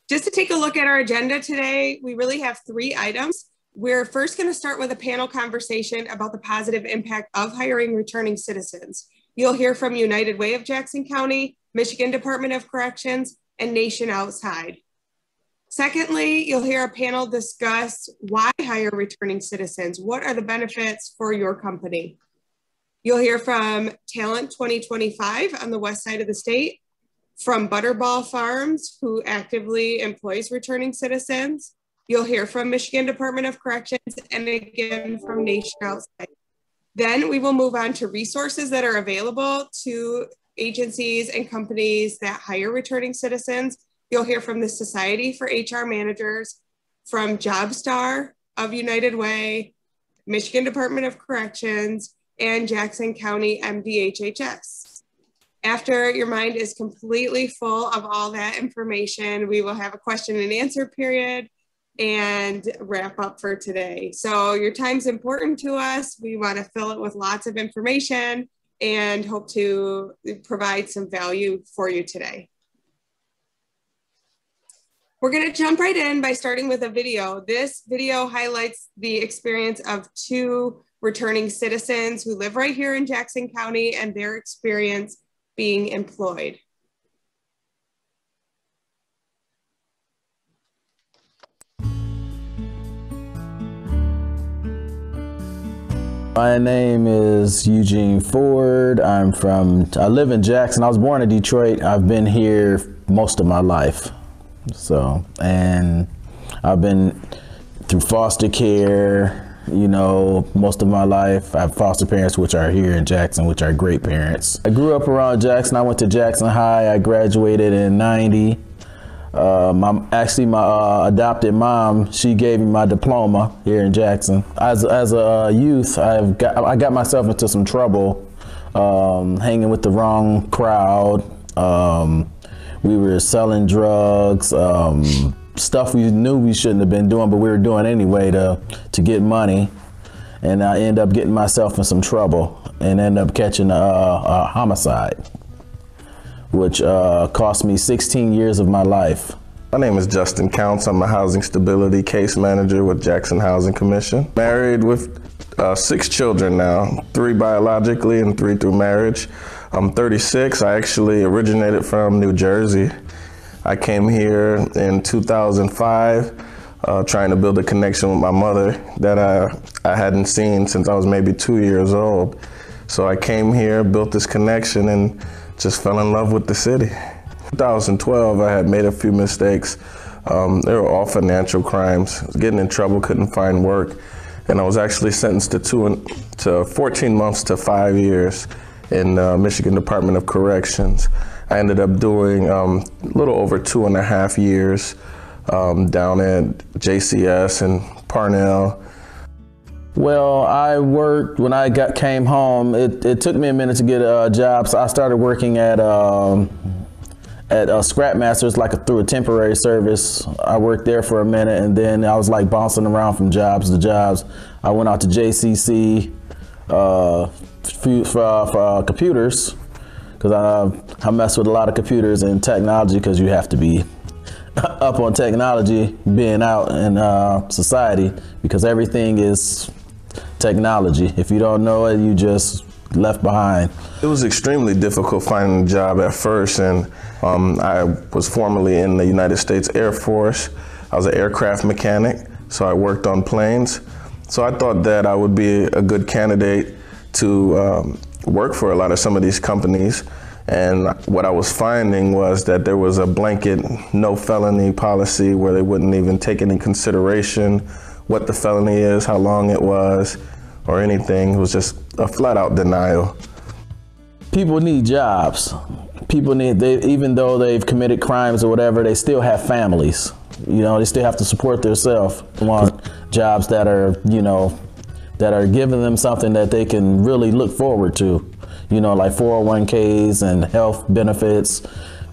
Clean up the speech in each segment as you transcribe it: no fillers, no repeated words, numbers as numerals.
Just to take a look at our agenda today, we really have 3 items. We're first going to start with a panel conversation about the positive impact of hiring returning citizens. You'll hear from United Way of Jackson County, Michigan Department of Corrections, and Nation Outside. Secondly, you'll hear a panel discuss why hire returning citizens. What are the benefits for your company? You'll hear from Talent 2025 on the west side of the state, from Butterball Farms, who actively employs returning citizens. You'll hear from Michigan Department of Corrections, and again from Nation Outside. Then we will move on to resources that are available to agencies and companies that hire returning citizens. You'll hear from the Society for HR Managers, from JobStar of United Way, Michigan Department of Corrections, and Jackson County MDHHS. After your mind is completely full of all that information, we will have a question and answer period and wrap up for today. So your time's important to us. We want to fill it with lots of information and hope to provide some value for you today. We're going to jump right in by starting with a video. This video highlights the experience of 2 returning citizens who live right here in Jackson County and their experience being employed. My name is Eugene Ford. I live in Jackson. I was born in Detroit. I've been here most of my life. And I've been through foster care, most of my life. I have foster parents, which are here in Jackson, which are great parents. I grew up around Jackson. I went to Jackson High. I graduated in '90. My adopted mom, she gave me my diploma here in Jackson. As a youth, I got myself into some trouble, hanging with the wrong crowd. We were selling drugs, stuff we knew we shouldn't have been doing, but we were doing anyway to get money. And I ended up getting myself in some trouble and ended up catching a homicide, which cost me 16 years of my life. My name is Justin Counts. I'm a housing stability case manager with Jackson Housing Commission. Married with 6 children now, 3 biologically and 3 through marriage. I'm 36. I actually originated from New Jersey. I came here in 2005, trying to build a connection with my mother that I hadn't seen since I was maybe 2 years old. So I came here, built this connection, and just fell in love with the city. 2012, I had made a few mistakes. They were all financial crimes. Getting in trouble, couldn't find work. And I was actually sentenced to 14 months to 5 years in Michigan Department of Corrections. I ended up doing a little over 2.5 years down at JCS and Parnell. Well, I worked when I came home. It took me a minute to get a job, so I started working at Scrap Masters, through a temporary service. I worked there for a minute, and then I was bouncing around from jobs to jobs. I went out to JCC for computers, because I mess with a lot of computers and technology, because you have to be up on technology being out in society, because everything is technology. If you don't know it, you just left behind. It was extremely difficult finding a job at first, and I was formerly in the United States Air Force. I was an aircraft mechanic, so I worked on planes. So I thought that I would be a good candidate to work for some of these companies. And what I was finding was that there was a blanket no felony policy where they wouldn't even take into consideration what the felony is, how long it was, or anything. It was just a flat out denial. People need jobs. Even though they've committed crimes or whatever, they still have families. They still have to support themselves. They want jobs that are, that are giving them something that they can really look forward to. Like 401ks and health benefits,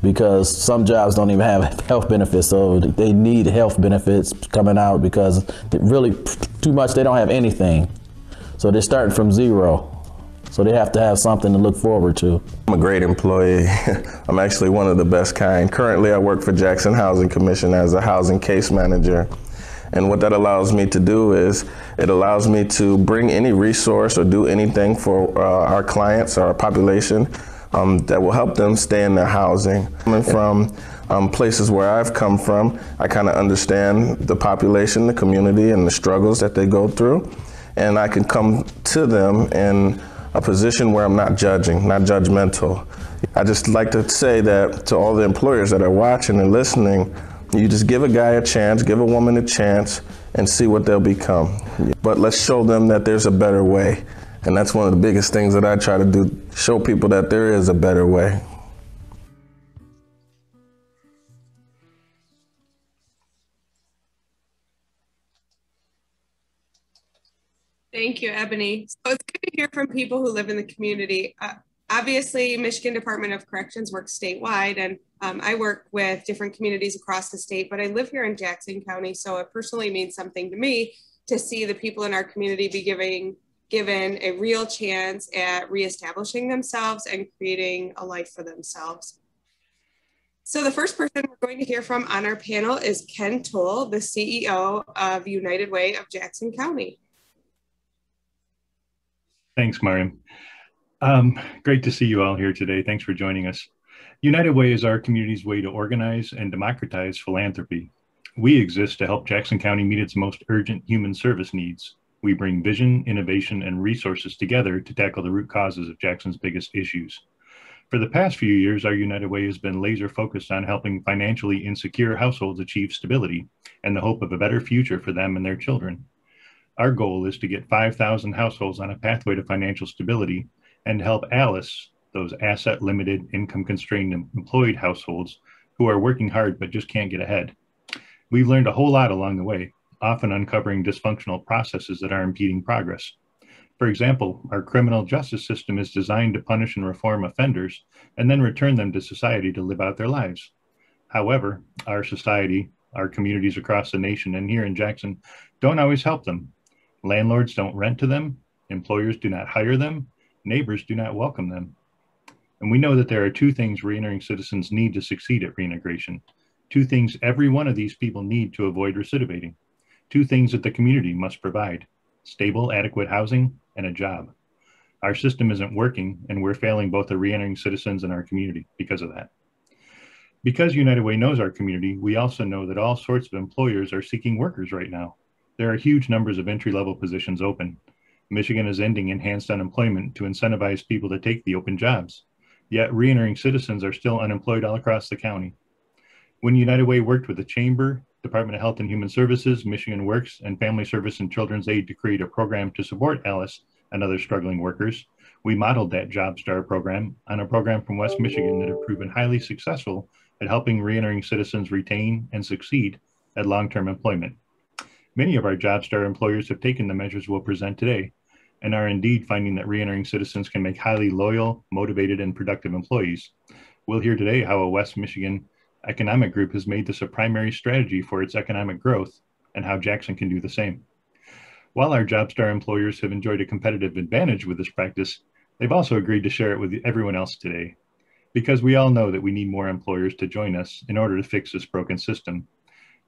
because some jobs don't even have health benefits, so they need health benefits coming out, because really too much, they don't have anything. So they're starting from zero. So they have to have something to look forward to. I'm a great employee. I'm actually one of the best kind. Currently, I work for Jackson Housing Commission as a housing case manager. And what that allows me to do is it allows me to bring any resource or do anything for our clients, our population, that will help them stay in their housing. Coming from places where I've come from, I kind of understand the population, the community, and the struggles that they go through. And I can come to them in a position where I'm not judging, not judgmental. I just like to say that to all the employers that are watching and listening, you just give a guy a chance, give a woman a chance, and see what they'll become. But let's show them that there's a better way. And that's one of the biggest things that I try to do, show people that there is a better way. Thank you, Ebony. So it's good to hear from people who live in the community. Obviously, Michigan Department of Corrections works statewide, and I work with different communities across the state, but I live here in Jackson County, so it personally means something to me to see the people in our community be given a real chance at reestablishing themselves and creating a life for themselves. So the first person we're going to hear from on our panel is Ken Toll, the CEO of United Way of Jackson County. Thanks, Mariam. Great to see you all here today. Thanks for joining us. United Way is our community's way to organize and democratize philanthropy. We exist to help Jackson County meet its most urgent human service needs. We bring vision, innovation, and resources together to tackle the root causes of Jackson's biggest issues. For the past few years, our United Way has been laser focused on helping financially insecure households achieve stability and the hope of a better future for them and their children. Our goal is to get 5,000 households on a pathway to financial stability and help ALICE, those asset-limited, income-constrained employed households who are working hard but just can't get ahead. We've learned a whole lot along the way, often uncovering dysfunctional processes that are impeding progress. For example, our criminal justice system is designed to punish and reform offenders and then return them to society to live out their lives. However, our society, our communities across the nation and here in Jackson don't always help them. Landlords don't rent to them, employers do not hire them, neighbors do not welcome them. And we know that there are two things reentering citizens need to succeed at reintegration. Two things every one of these people need to avoid recidivating. Two things that the community must provide: stable, adequate housing and a job. Our system isn't working, and we're failing both the reentering citizens and our community because of that. Because United Way knows our community, we also know that all sorts of employers are seeking workers right now. There are huge numbers of entry-level positions open. Michigan is ending enhanced unemployment to incentivize people to take the open jobs. Yet reentering citizens are still unemployed all across the county. When United Way worked with the Chamber, Department of Health and Human Services, Michigan Works, and Family Service and Children's Aid to create a program to support ALICE and other struggling workers, we modeled that JobStar program on a program from West Michigan that have proven highly successful at helping reentering citizens retain and succeed at long-term employment. Many of our JobStar employers have taken the measures we'll present today and are indeed finding that reentering citizens can make highly loyal, motivated, and productive employees. We'll hear today how a West Michigan economic group has made this a primary strategy for its economic growth and how Jackson can do the same. While our JobStar employers have enjoyed a competitive advantage with this practice, they've also agreed to share it with everyone else today, because we all know that we need more employers to join us in order to fix this broken system.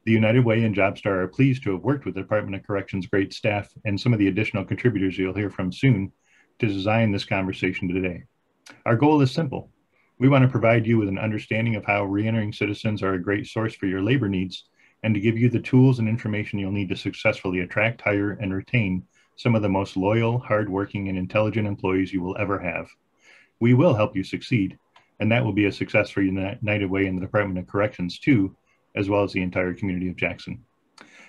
The United Way and JobStar are pleased to have worked with the Department of Corrections' great staff and some of the additional contributors you'll hear from soon to design this conversation today. Our goal is simple. We want to provide you with an understanding of how reentering citizens are a great source for your labor needs and to give you the tools and information you'll need to successfully attract, hire, and retain some of the most loyal, hardworking, and intelligent employees you will ever have. We will help you succeed, and that will be a success for United Way and the Department of Corrections too, as well as the entire community of Jackson.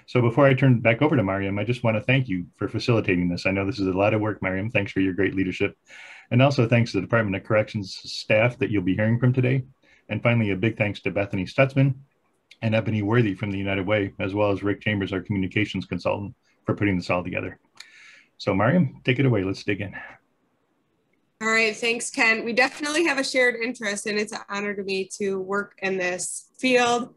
So before I turn back over to Mariam, I just want to thank you for facilitating this. I know this is a lot of work, Mariam. Thanks for your great leadership. And also thanks to the Department of Corrections staff that you'll be hearing from today. And finally, a big thanks to Bethany Stutzman and Ebony Worthy from the United Way, as well as Rick Chambers, our communications consultant, for putting this all together. So Mariam, take it away. Let's dig in. All right, thanks, Ken. We definitely have a shared interest, and it's an honor to me to work in this field.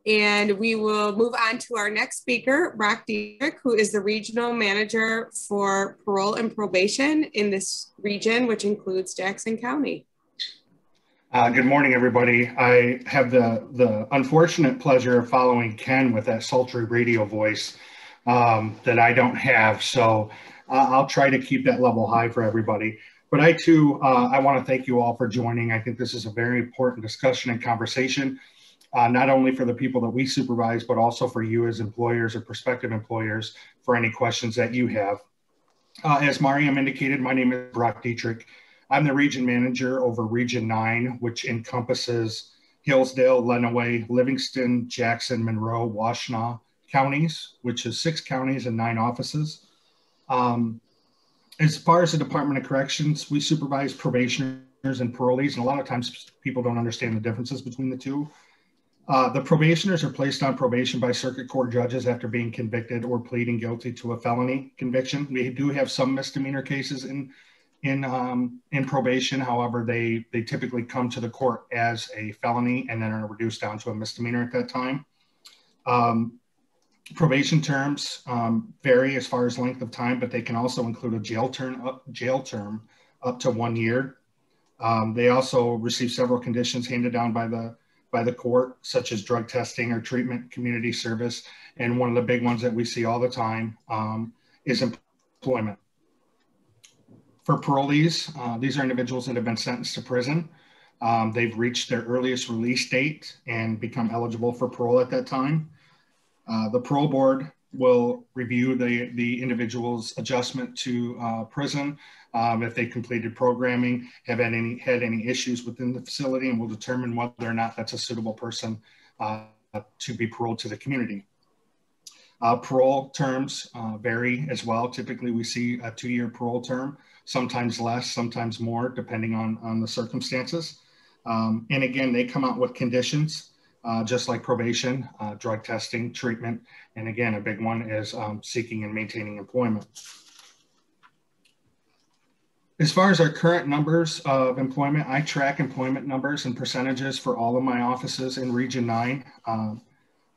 And we will move on to our next speaker, Brock Dietrich, who is the regional manager for parole and probation in this region, which includes Jackson County. Good morning, everybody. I have the unfortunate pleasure of following Ken with that sultry radio voice that I don't have. So I'll try to keep that level high for everybody. But I too, I want to thank you all for joining. I think this is a very important discussion and conversation, not only for the people that we supervise, but also for you as employers or prospective employers for any questions that you have. As Mariam indicated, my name is Brock Dietrich. I'm the region manager over Region 9, which encompasses Hillsdale, Lenawee, Livingston, Jackson, Monroe, Washtenaw counties, which is 6 counties and 9 offices. As far as the Department of Corrections, we supervise probationers and parolees, and a lot of times people don't understand the differences between the two. The probationers are placed on probation by circuit court judges after being convicted or pleading guilty to a felony conviction. We do have some misdemeanor cases in probation. However, they typically come to the court as a felony and then are reduced down to a misdemeanor at that time. Probation terms vary as far as length of time, but they can also include a jail term up to 1 year. They also receive several conditions handed down by the court, such as drug testing or treatment, community service. And one of the big ones that we see all the time is employment. For parolees, these are individuals that have been sentenced to prison. They've reached their earliest release date and become eligible for parole at that time. The parole board will review the individual's adjustment to prison if they completed programming, have had any issues within the facility, and will determine whether or not that's a suitable person to be paroled to the community. Parole terms vary as well. Typically, we see a 2-year parole term, sometimes less, sometimes more, depending on the circumstances. And again, they come out with conditions, just like probation, drug testing, treatment, and again, a big one is seeking and maintaining employment. As far as our current numbers of employment, I track employment numbers and percentages for all of my offices in Region 9.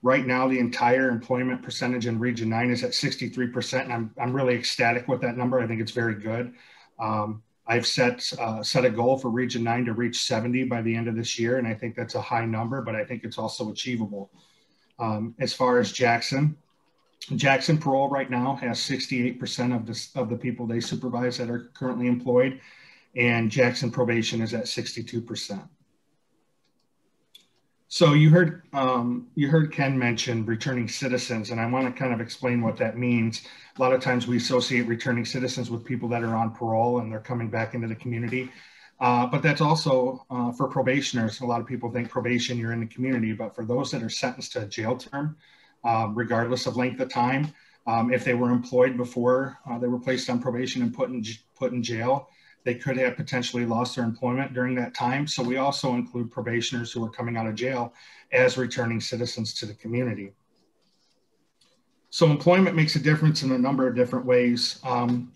Right now, the entire employment percentage in Region 9 is at 63%, and I'm really ecstatic with that number. I think it's very good. I've set a goal for Region 9 to reach 70 by the end of this year, and I think that's a high number, but I think it's also achievable. As far as Jackson Parole right now has 68% of the people they supervise that are currently employed, and Jackson Probation is at 62%. So you heard Ken mention returning citizens, and I want to kind of explain what that means. A lot of times we associate returning citizens with people that are on parole and they're coming back into the community. But that's also for probationers. A lot of people think probation, you're in the community, but for those that are sentenced to a jail term, regardless of length of time, if they were employed before they were placed on probation and put in jail, they could have potentially lost their employment during that time. So we also include probationers who are coming out of jail as returning citizens to the community. So employment makes a difference in a number of different ways,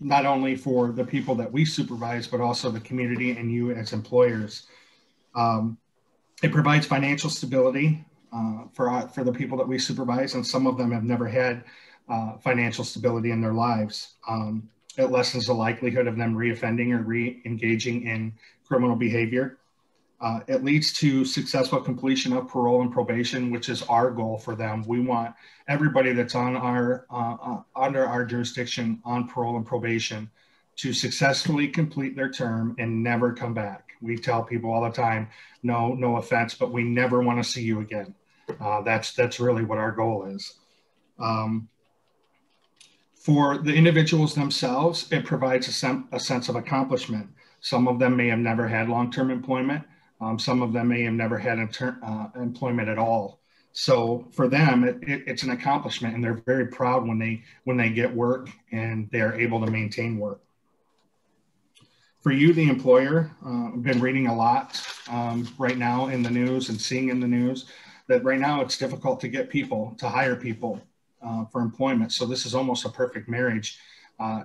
not only for the people that we supervise, but also the community and you as employers. It provides financial stability for the people that we supervise, and some of them have never had financial stability in their lives. It lessens the likelihood of them reoffending or re-engaging in criminal behavior. It leads to successful completion of parole and probation, which is our goal for them. We want everybody that's on under our jurisdiction on parole and probation to successfully complete their term and never come back. We tell people all the time, no offense, but we never want to see you again. That's really what our goal is. For the individuals themselves, it provides a sense of accomplishment. Some of them may have never had long-term employment. Some of them may have never had employment at all. So for them, it's an accomplishment, and they're very proud when they get work and they're able to maintain work. For you, the employer, I've been reading a lot right now in the news and seeing in the news that right now it's difficult to get people, to hire people for employment. So this is almost a perfect marriage,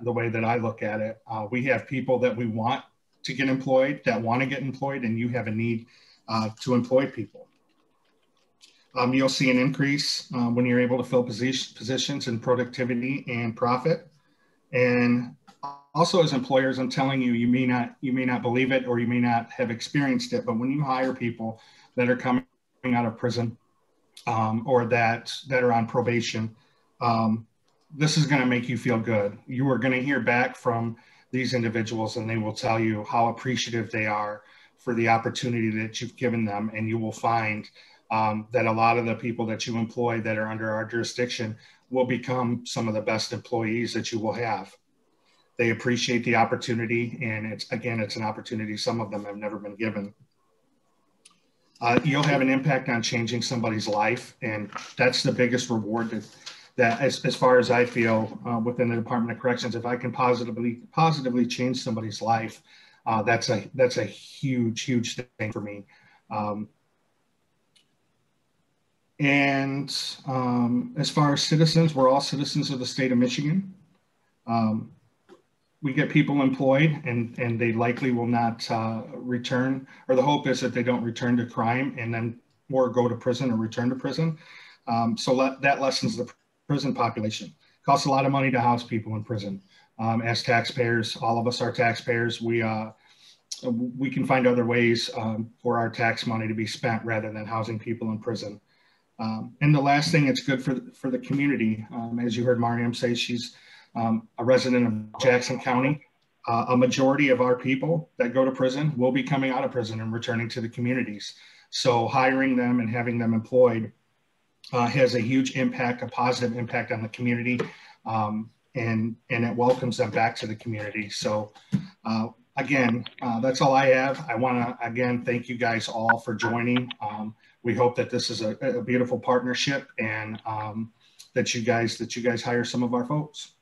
the way that I look at it. We have people that we want to get employed, that want to get employed, and you have a need to employ people. You'll see an increase when you're able to fill positions in productivity and profit. And also, as employers, I'm telling you, you may not believe it, or you may not have experienced it, but when you hire people that are coming out of prison or that are on probation, this is going to make you feel good. You are going to hear back from these individuals, and they will tell you how appreciative they are for the opportunity that you've given them. And you will find that a lot of the people that you employ that are under our jurisdiction will become some of the best employees that you will have. They appreciate the opportunity, and it's an opportunity some of them have never been given. You'll have an impact on changing somebody's life, and that's the biggest reward that as far as I feel within the Department of Corrections. If I can positively change somebody's life, that's a huge thing for me. And as far as citizens, we're all citizens of the state of Michigan. We get people employed, and they likely will not return, or the hope is that they don't return to crime and then or go to prison or return to prison. So that lessens the prison population. It costs a lot of money to house people in prison. As taxpayers, all of us are taxpayers. We can find other ways for our tax money to be spent rather than housing people in prison. And the last thing, it's good for the community. As you heard Mariam say, she's a resident of Jackson County. A majority of our people that go to prison will be coming out of prison and returning to the communities. So hiring them and having them employed has a huge impact, a positive impact on the community, and it welcomes them back to the community. So again, that's all I have. I want to again thank you guys all for joining. We hope that this is a beautiful partnership, and that you guys hire some of our folks.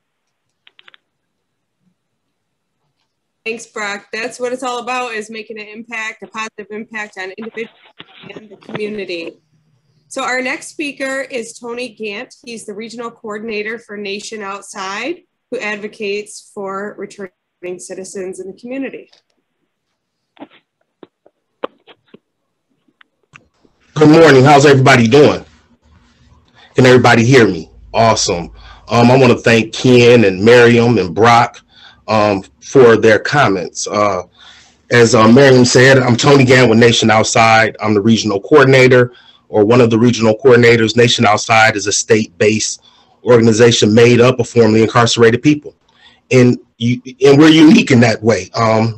Thanks, Brock. That's what it's all about, is making an impact, a positive impact on individuals and the community. So our next speaker is Tony Gatt. He's the regional coordinator for Nation Outside, who advocates for returning citizens in the community. Good morning. How's everybody doing? Can everybody hear me? Awesome. I want to thank Ken and Miriam and Brock for their comments. As Miriam said, I'm Tony Gatt with Nation Outside. I'm the regional coordinator, or one of the regional coordinators. Nation Outside is a state-based organization made up of formerly incarcerated people. And we're unique in that way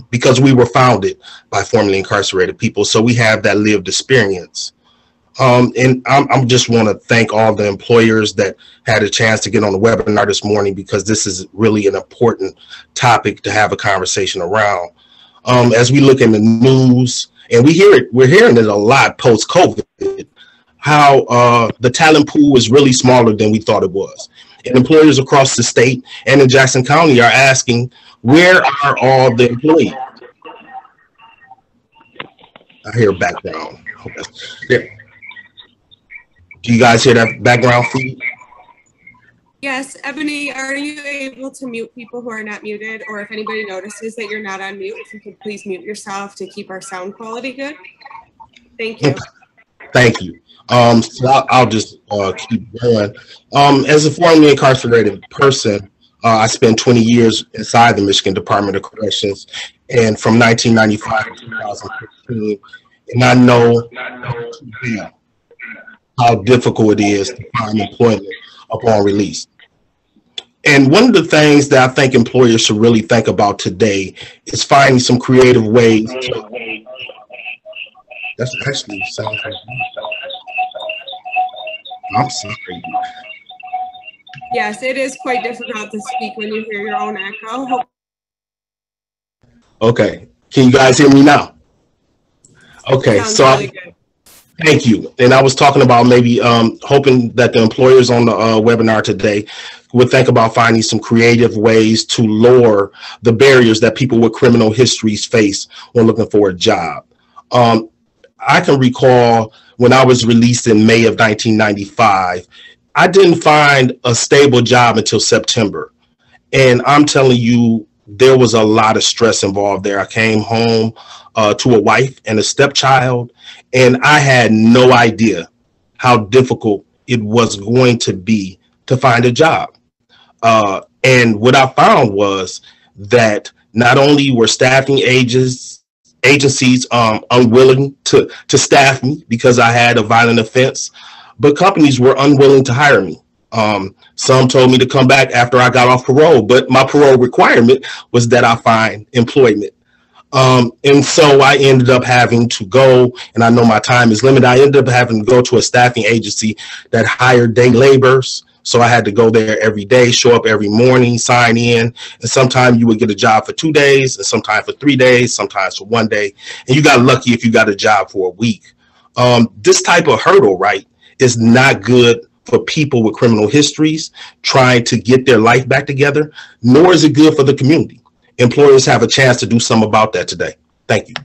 because we were founded by formerly incarcerated people. So we have that lived experience. And I just want to thank all the employers that had a chance to get on the webinar this morning, because this is really an important topic to have a conversation around. As we look in the news, and we're hearing it a lot post-COVID, how the talent pool is really smaller than we thought it was. And employers across the state and in Jackson County are asking, where are all the employees? I hear background. There. Do you guys hear that background feed? Yes, Ebony, are you able to mute people who are not muted? Or if anybody notices that you're not on mute, if you could please mute yourself to keep our sound quality good. Thank you. Thank you. So I'll just keep going. As a formerly incarcerated person, I spent 20 years inside the Michigan Department of Corrections, and from 1995 to 2015, and I know how difficult it is to find employment upon release. And one of the things that I think employers should really think about today is finding some creative ways. That's actually sounds like I'm sorry. Yes, it is quite difficult to speak when you hear your own echo. Okay, can you guys hear me now? Okay, so really good. Thank you. And I was talking about maybe hoping that the employers on the webinar today would think about finding some creative ways to lower the barriers that people with criminal histories face when looking for a job. I can recall when I was released in May of 1995, I didn't find a stable job until September. And I'm telling you, there was a lot of stress involved there. I came home to a wife and a stepchild, and I had no idea how difficult it was going to be to find a job. And what I found was that not only were staffing agencies unwilling to staff me because I had a violent offense, but companies were unwilling to hire me. Some told me to come back after I got off parole, but my parole requirement was that I find employment. And so I ended up having to go, and I know my time is limited, I ended up having to go to a staffing agency that hired day laborers. So I had to go there every day, show up every morning, sign in, and sometimes you would get a job for 2 days, and sometimes for 3 days, sometimes for 1 day, and you got lucky if you got a job for a week. This type of hurdle, right, is not good for people with criminal histories trying to get their life back together, nor is it good for the community. Employers have a chance to do something about that today. Thank you.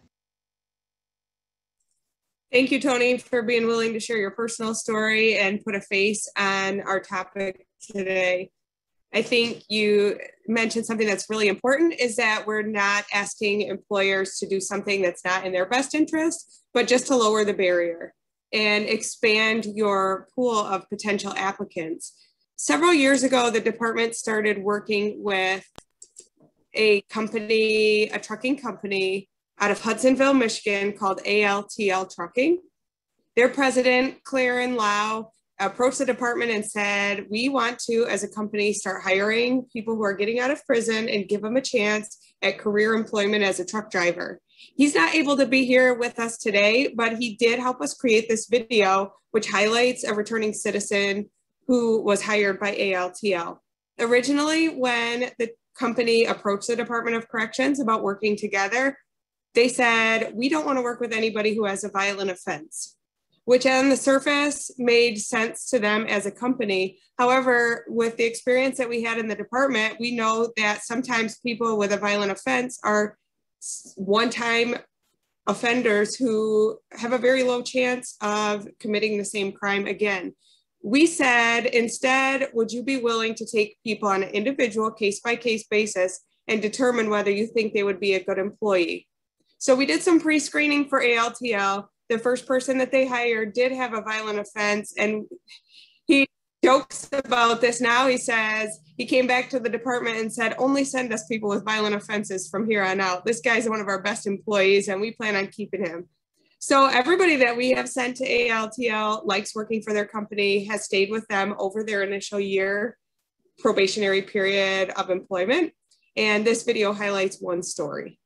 Thank you, Tony, for being willing to share your personal story and put a face on our topic today. I think you mentioned something that's really important, is that we're not asking employers to do something that's not in their best interest, but just to lower the barrier and expand your pool of potential applicants. Several years ago, the department started working with a company, a trucking company out of Hudsonville, Michigan, called ALTL Trucking. Their president, Claren Lau, approached the department and said, we want to, as a company, start hiring people who are getting out of prison and give them a chance at career employment as a truck driver. He's not able to be here with us today, but he did help us create this video, which highlights a returning citizen who was hired by ALTL. Originally, when the company approached the Department of Corrections about working together, they said, we don't want to work with anybody who has a violent offense, which on the surface made sense to them as a company. However, with the experience that we had in the department, we know that sometimes people with a violent offense are one-time offenders who have a very low chance of committing the same crime again. We said, instead, would you be willing to take people on an individual case-by-case basis and determine whether you think they would be a good employee? So we did some pre-screening for ALTL. The first person that they hired did have a violent offense, and he jokes about this now. He says he came back to the department and said, only send us people with violent offenses from here on out. This guy's one of our best employees, and we plan on keeping him. So everybody that we have sent to ALTL likes working for their company, has stayed with them over their initial year probationary period of employment. And this video highlights one story.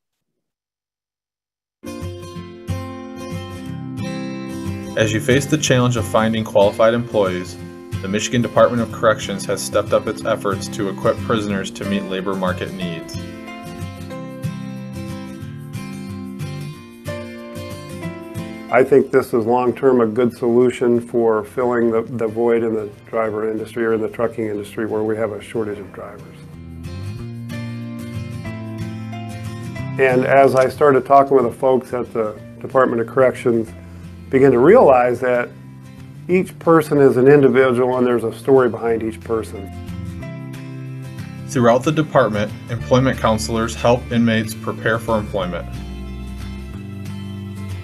As you face the challenge of finding qualified employees, the Michigan Department of Corrections has stepped up its efforts to equip prisoners to meet labor market needs. I think this is long-term a good solution for filling the void in the driver industry or in the trucking industry where we have a shortage of drivers. And as I started talking with the folks at the Department of Corrections, begin to realize that each person is an individual and there's a story behind each person. Throughout the department, employment counselors help inmates prepare for employment.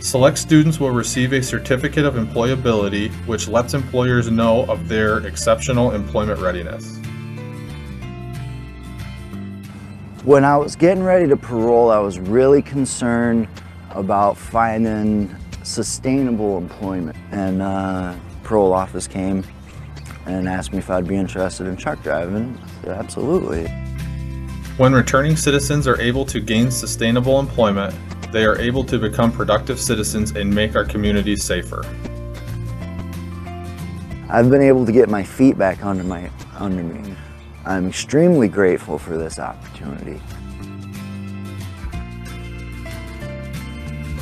Select students will receive a certificate of employability, which lets employers know of their exceptional employment readiness. When I was getting ready to parole, I was really concerned about finding sustainable employment, and parole office came and asked me if I'd be interested in truck driving. I said, absolutely. When returning citizens are able to gain sustainable employment, they are able to become productive citizens and make our communities safer. I've been able to get my feet back under me. I'm extremely grateful for this opportunity.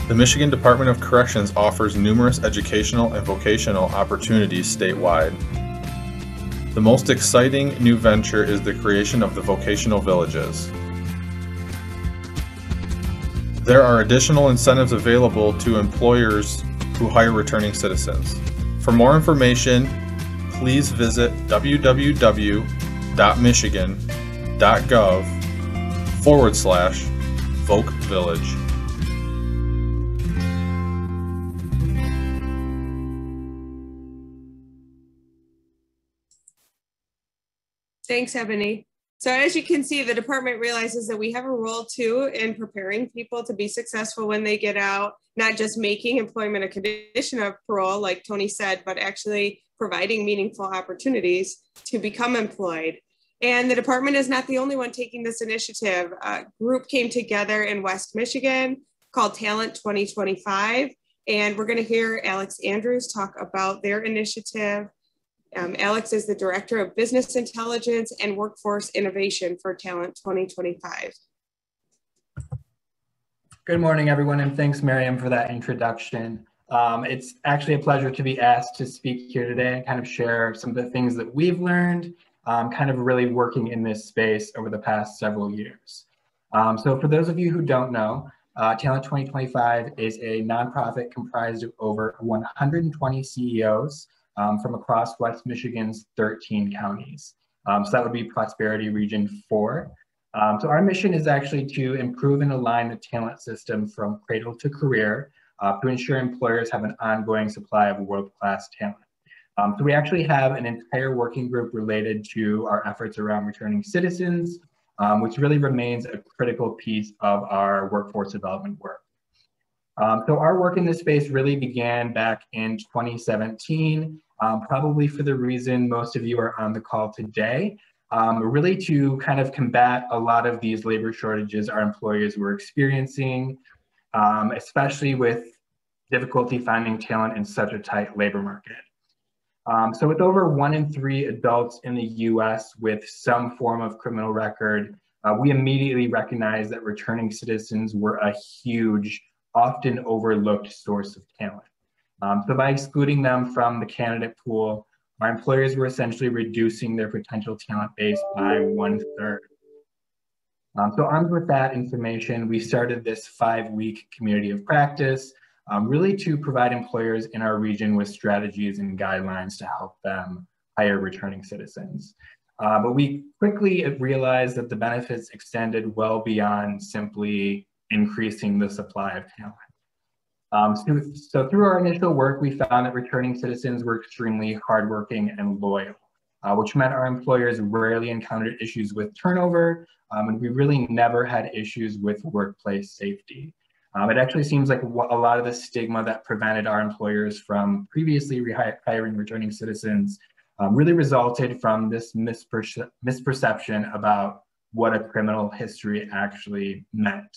The Michigan Department of Corrections offers numerous educational and vocational opportunities statewide. The most exciting new venture is the creation of the vocational villages. There are additional incentives available to employers who hire returning citizens. For more information, please visit www.michigan.gov/VocaVillage. Thanks, Ebony. So as you can see, the department realizes that we have a role too in preparing people to be successful when they get out, not just making employment a condition of parole, like Tony said, but actually providing meaningful opportunities to become employed. And the department is not the only one taking this initiative. A group came together in West Michigan called Talent 2025, and we're going to hear Alex Andrews talk about their initiative. Alex is the Director of Business Intelligence and Workforce Innovation for Talent 2025. Good morning, everyone, and thanks, Miriam, for that introduction. It's actually a pleasure to be asked to speak here today and kind of share some of the things that we've learned, kind of really working in this space over the past several years. So for those of you who don't know, Talent 2025 is a nonprofit comprised of over 120 CEOs from across West Michigan's 13 counties. So that would be Prosperity Region 4. So our mission is actually to improve and align the talent system from cradle to career to ensure employers have an ongoing supply of world-class talent. So we actually have an entire working group related to our efforts around returning citizens, which really remains a critical piece of our workforce development work. So our work in this space really began back in 2017, probably for the reason most of you are on the call today, really to kind of combat a lot of these labor shortages our employers were experiencing, especially with difficulty finding talent in such a tight labor market. So with over 1 in 3 adults in the US with some form of criminal record, we immediately recognized that returning citizens were a huge, often overlooked source of talent. So by excluding them from the candidate pool, our employers were essentially reducing their potential talent base by 1/3. So armed with that information, we started this 5-week community of practice, really to provide employers in our region with strategies and guidelines to help them hire returning citizens. But we quickly realized that the benefits extended well beyond simply increasing the supply of talent. So through our initial work, we found that returning citizens were extremely hardworking and loyal, which meant our employers rarely encountered issues with turnover, and we really never had issues with workplace safety. It actually seems like a lot of the stigma that prevented our employers from previously hiring returning citizens really resulted from this misperception about what a criminal history actually meant.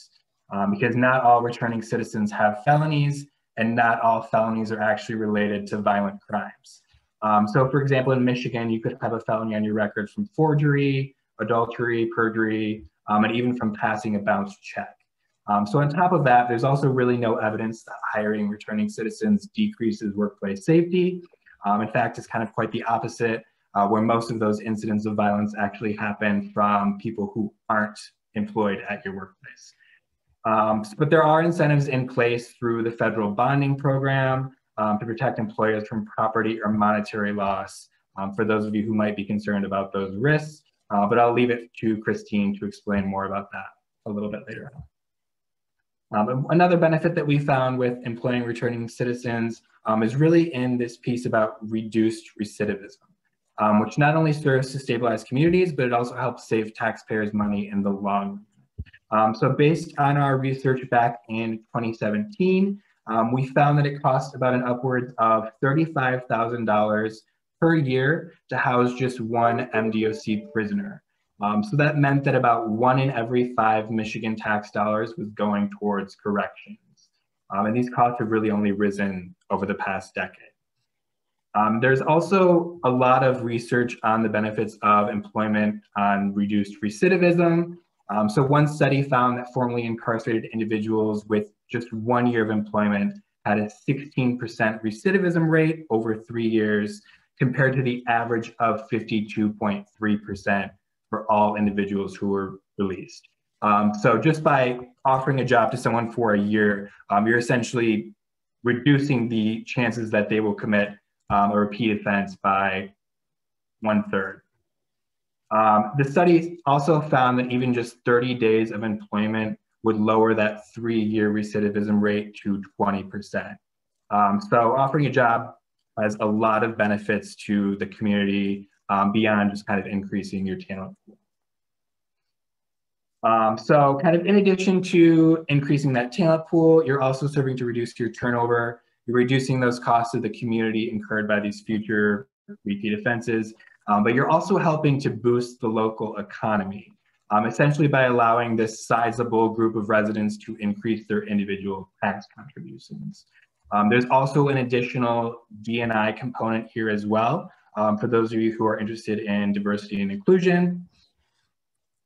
Because not all returning citizens have felonies, and not all felonies are actually related to violent crimes. So for example, in Michigan, you could have a felony on your record from forgery, adultery, perjury, and even from passing a bounced check. So on top of that, there's also really no evidence that hiring returning citizens decreases workplace safety. In fact, it's kind of quite the opposite, where most of those incidents of violence actually happen from people who aren't employed at your workplace. But there are incentives in place through the federal bonding program to protect employers from property or monetary loss, for those of you who might be concerned about those risks. But I'll leave it to Christine to explain more about that a little bit later on. Another benefit that we found with employing returning citizens is really in this piece about reduced recidivism, which not only serves to stabilize communities, but it also helps save taxpayers money in the long run. So based on our research back in 2017, we found that it cost about an upwards of $35,000 per year to house just one MDOC prisoner. So that meant that about 1 in every 5 Michigan tax dollars was going towards corrections. And these costs have really only risen over the past decade. There's also a lot of research on the benefits of employment on reduced recidivism. So one study found that formerly incarcerated individuals with just 1 year of employment had a 16% recidivism rate over 3 years, compared to the average of 52.3% for all individuals who were released. So just by offering a job to someone for a year, you're essentially reducing the chances that they will commit a repeat offense by 1/3. The study also found that even just 30 days of employment would lower that 3-year recidivism rate to 20%. So offering a job has a lot of benefits to the community beyond just kind of increasing your talent pool. So kind of in addition to increasing that talent pool, you're also serving to reduce your turnover. You're reducing those costs of the community incurred by these future repeat offenses, but you're also helping to boost the local economy, essentially by allowing this sizable group of residents to increase their individual tax contributions. There's also an additional D&I component here as well, for those of you who are interested in diversity and inclusion.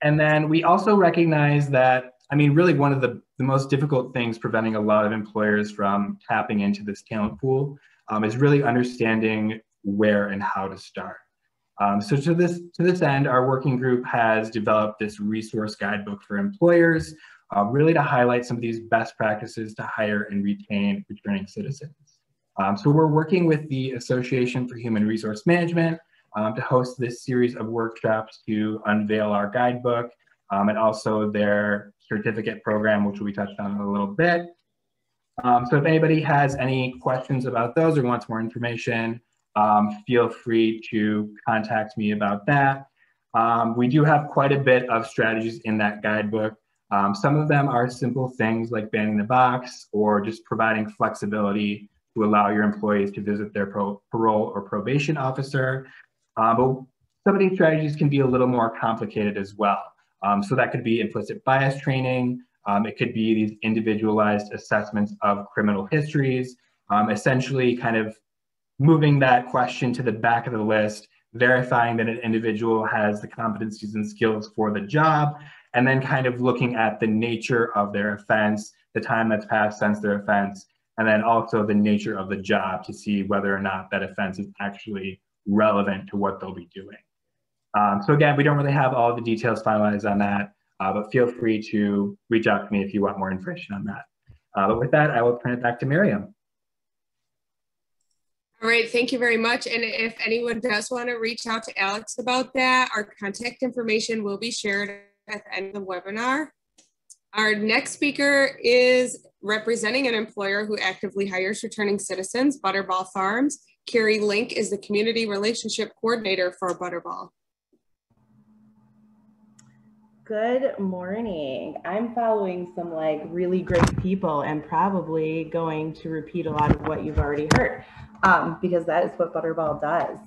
And then we also recognize that, I mean, really one of the most difficult things preventing a lot of employers from tapping into this talent pool is really understanding where and how to start. So to this end, our working group has developed this resource guidebook for employers, really to highlight some of these best practices to hire and retain returning citizens. So we're working with the Association for Human Resource Management to host this series of workshops to unveil our guidebook and also their certificate program, which we touched on in a little bit. So if anybody has any questions about those or wants more information, feel free to contact me about that. We do have quite a bit of strategies in that guidebook. Some of them are simple things like banning the box or just providing flexibility to allow your employees to visit their parole or probation officer. But some of these strategies can be a little more complicated as well. So that could be implicit bias training. It could be these individualized assessments of criminal histories, essentially kind of moving that question to the back of the list, verifying that an individual has the competencies and skills for the job, and then kind of looking at the nature of their offense, the time that's passed since their offense, and then also the nature of the job to see whether or not that offense is actually relevant to what they'll be doing. So again, we don't really have all the details finalized on that, but feel free to reach out to me if you want more information on that. But with that, I will turn it back to Miriam. All right, thank you very much. And if anyone does want to reach out to Alex about that, our contact information will be shared at the end of the webinar. Our next speaker is representing an employer who actively hires returning citizens, Butterball Farms. Carrie Link is the Community Relationship Coordinator for Butterball. Good morning. I'm following some really great people and probably going to repeat a lot of what you've already heard because that is what Butterball does.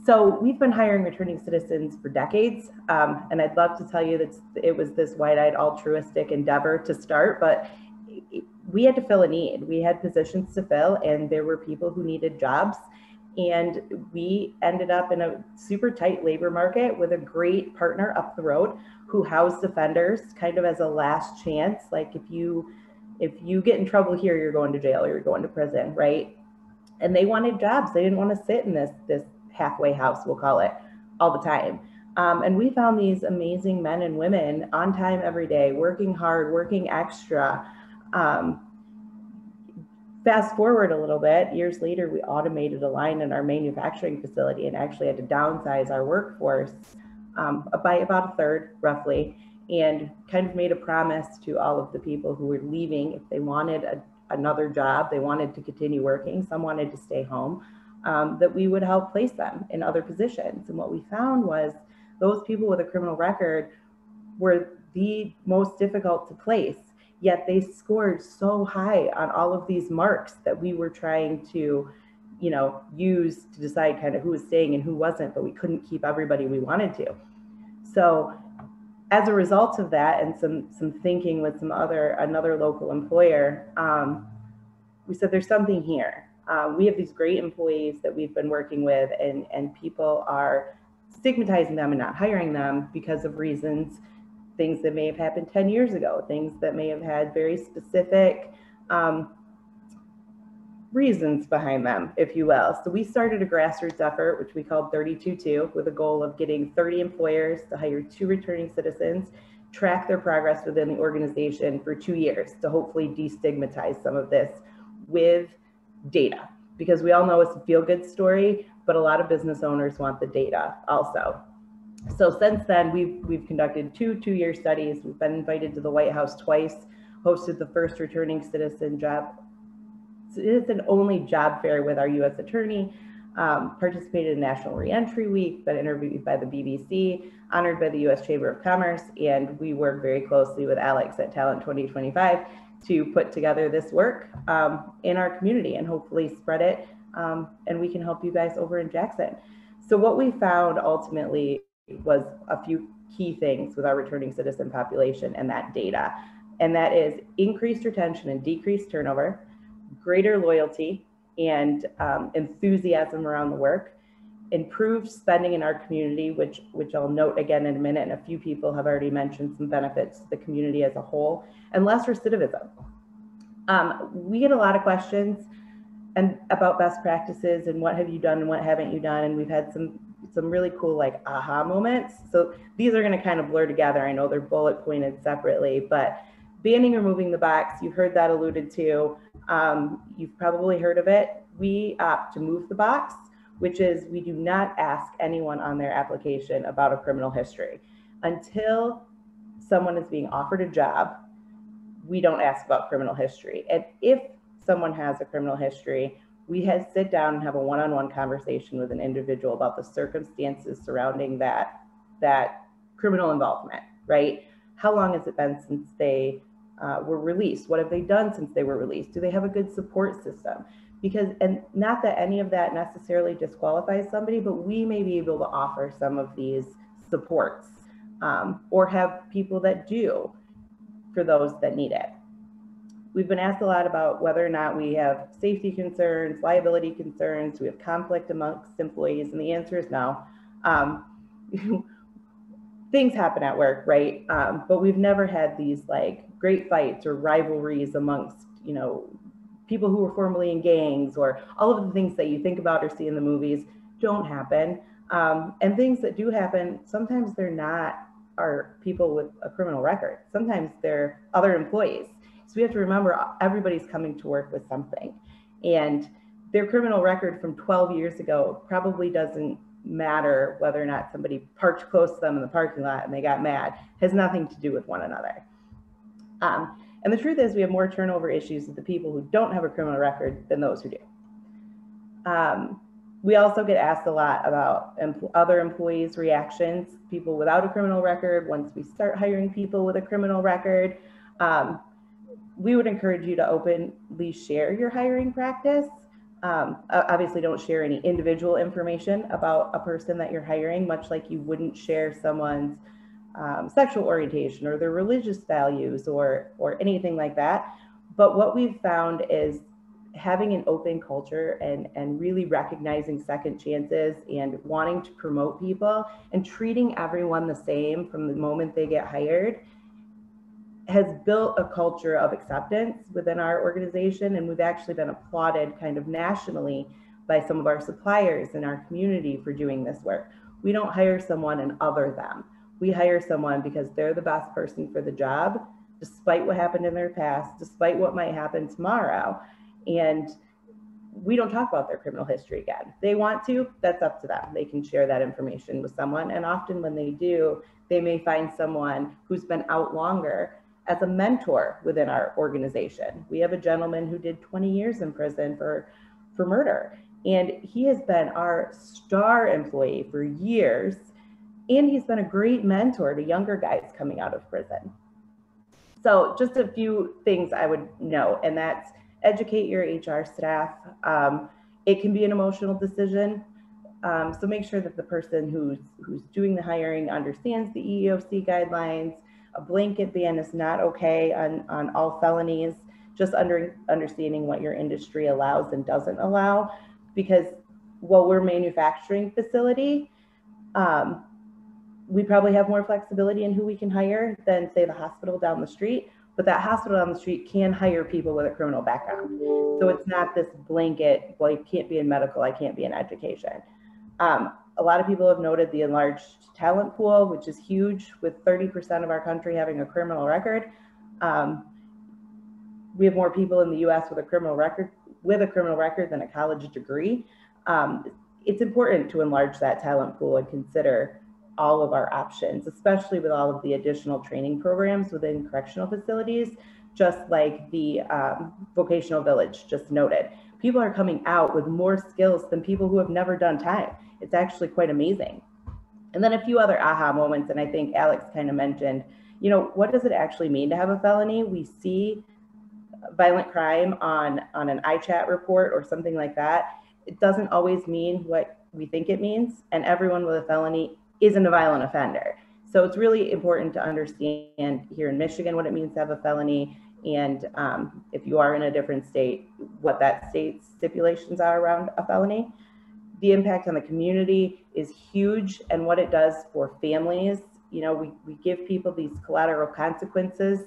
So we've been hiring returning citizens for decades, and I'd love to tell you that it was this wide-eyed altruistic endeavor to start, but we had to fill a need. We had positions to fill, and there were people who needed jobs. And we ended up in a super tight labor market with a great partner up the road who housed offenders kind of as a last chance. Like if you get in trouble here, you're going to jail or you're going to prison, right? And they wanted jobs. They didn't want to sit in this halfway house, we'll call it, all the time. And we found these amazing men and women on time every day, working hard, working extra. Fast forward a little bit, years later, we automated a line in our manufacturing facility and actually had to downsize our workforce by about a third, roughly, and kind of made a promise to all of the people who were leaving if they wanted another job, they wanted to continue working, some wanted to stay home, that we would help place them in other positions. And what we found was those people with a criminal record were the most difficult to place. Yet they scored so high on all of these marks that we were trying to, use to decide kind of who was staying and who wasn't, but we couldn't keep everybody we wanted to. So as a result of that and some thinking with another local employer, we said there's something here. We have these great employees that we've been working with and people are stigmatizing them and not hiring them because of reasons, things that may have happened 10 years ago, things that may have had very specific reasons behind them, if you will. So we started a grassroots effort, which we called 32-2, with a goal of getting 30 employers to hire 2 returning citizens, track their progress within the organization for 2 years to hopefully destigmatize some of this with data. Because we all know it's a feel-good story, but a lot of business owners want the data also. So since then, we've conducted 2 two-year studies. We've been invited to the White House twice, hosted the first returning citizen only job fair with our U.S. attorney, participated in National Reentry Week, been interviewed by the BBC, honored by the U.S. Chamber of Commerce, and we work very closely with Alex at Talent 2025 to put together this work in our community and hopefully spread it, and we can help you guys over in Jackson. So what we found ultimately was a few key things with our returning citizen population and that data, and that is increased retention and decreased turnover, greater loyalty and enthusiasm around the work, improved spending in our community, which I'll note again in a minute, and a few people have already mentioned some benefits to the community as a whole, and less recidivism. We get a lot of questions and about best practices and what have you done and what haven't you done, and we've had some really cool like aha moments. So these are going to kind of blur together. I know they're bullet pointed separately, but banning or moving the box, you've heard that alluded to. You've probably heard of it. We opt to move the box, which is we do not ask anyone on their application about a criminal history. Until someone is being offered a job, we don't ask about criminal history. And if someone has a criminal history, we sit down and have a one-on-one conversation with an individual about the circumstances surrounding that criminal involvement, right? How long has it been since they were released? What have they done since they were released? Do they have a good support system? Because, and not that any of that necessarily disqualifies somebody, but we may be able to offer some of these supports or have people that do for those that need it. We've been asked a lot about whether or not we have safety concerns, liability concerns, we have conflict amongst employees, and the answer is no. Things happen at work, right? But we've never had these like great fights or rivalries amongst, you know, people who were formerly in gangs, or all of the things that you think about or see in the movies don't happen. And things that do happen, sometimes they're not are people with a criminal record. Sometimes they're other employees. So we have to remember everybody's coming to work with something, and their criminal record from 12 years ago probably doesn't matter whether or not somebody parked close to them in the parking lot and they got mad. It has nothing to do with one another. And the truth is we have more turnover issues with the people who don't have a criminal record than those who do. We also get asked a lot about other employees' reactions, people without a criminal record, once we start hiring people with a criminal record. We would encourage you to openly share your hiring practice. Obviously don't share any individual information about a person that you're hiring, much like you wouldn't share someone's sexual orientation or their religious values or anything like that. But what we've found is having an open culture and really recognizing second chances and wanting to promote people and treating everyone the same from the moment they get hired has built a culture of acceptance within our organization. And we've actually been applauded kind of nationally by some of our suppliers in our community for doing this work. We don't hire someone and other them. We hire someone because they're the best person for the job, despite what happened in their past, despite what might happen tomorrow. And we don't talk about their criminal history again. They want to, that's up to them. They can share that information with someone. And often when they do, they may find someone who's been out longer as a mentor within our organization. We have a gentleman who did 20 years in prison for murder, and he has been our star employee for years, and he's been a great mentor to younger guys coming out of prison. So just a few things I would note, and that's educate your HR staff. It can be an emotional decision, so make sure that the person who's doing the hiring understands the EEOC guidelines. A blanket ban is not okay on all felonies, just understanding what your industry allows and doesn't allow, because while we're a manufacturing facility, we probably have more flexibility in who we can hire than say the hospital down the street, but that hospital down the street can hire people with a criminal background. So it's not this blanket, well, you can't be in medical, I can't be in education. A lot of people have noted the enlarged talent pool, which is huge, with 30% of our country having a criminal record. We have more people in the US with a criminal record than a college degree. It's important to enlarge that talent pool and consider all of our options, especially with all of the additional training programs within correctional facilities, just like the vocational village just noted. people are coming out with more skills than people who have never done time. It's actually quite amazing. And then a few other aha moments, and I think Alex kind of mentioned, you know, what does it actually mean to have a felony? We see violent crime on an iChat report or something like that. It doesn't always mean what we think it means, and everyone with a felony isn't a violent offender. So it's really important to understand here in Michigan what it means to have a felony, and if you are in a different state, what that state's stipulations are around a felony. The impact on the community is huge, and what it does for families. You know, we give people these collateral consequences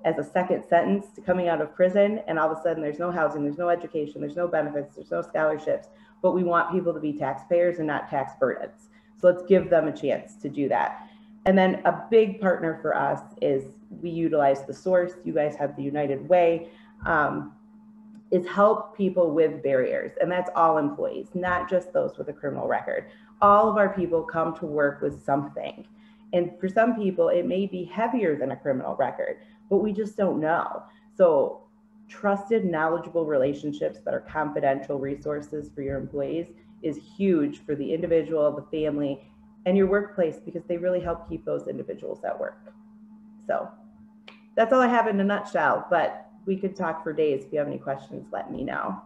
as a second sentence to coming out of prison, and all of a sudden there's no housing, there's no education, there's no benefits, there's no scholarships, but we want people to be taxpayers and not tax burdens. So let's give them a chance to do that. And then a big partner for us is we utilize the source. You guys have the United Way, is help people with barriers. And that's all employees, not just those with a criminal record. All of our people come to work with something. And for some people, it may be heavier than a criminal record, but we just don't know. So trusted, knowledgeable relationships that are confidential resources for your employees is huge for the individual, the family, and your workplace, because they really help keep those individuals at work. So that's all I have in a nutshell, but we could talk for days. If you have any questions, let me know.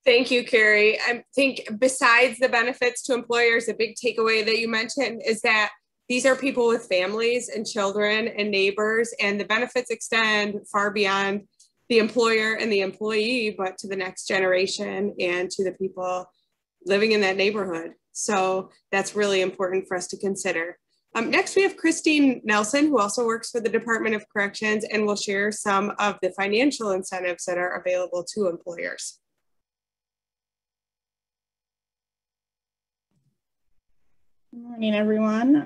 Thank you, Carrie. I think besides the benefits to employers, a big takeaway that you mentioned is that these are people with families and children and neighbors, and the benefits extend far beyond the employer and the employee, but to the next generation and to the people living in that neighborhood. So that's really important for us to consider. Next, we have Christine Nelson, who also works for the Department of Corrections, and will share some of the financial incentives that are available to employers. Good morning, everyone.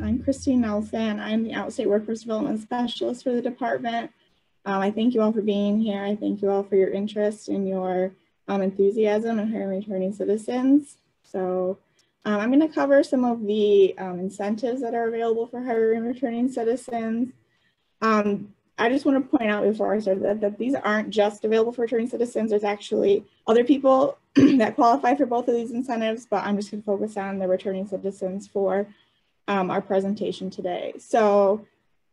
I'm Christine Nelson. I'm the Outstate Workforce Development Specialist for the department. I thank you all for being here. I thank you all for your interest and your enthusiasm in hiring returning citizens. So I'm going to cover some of the incentives that are available for hiring returning citizens. I just want to point out before I start that these aren't just available for returning citizens. There's actually other people that qualify for both of these incentives, but I'm just going to focus on the returning citizens for our presentation today. So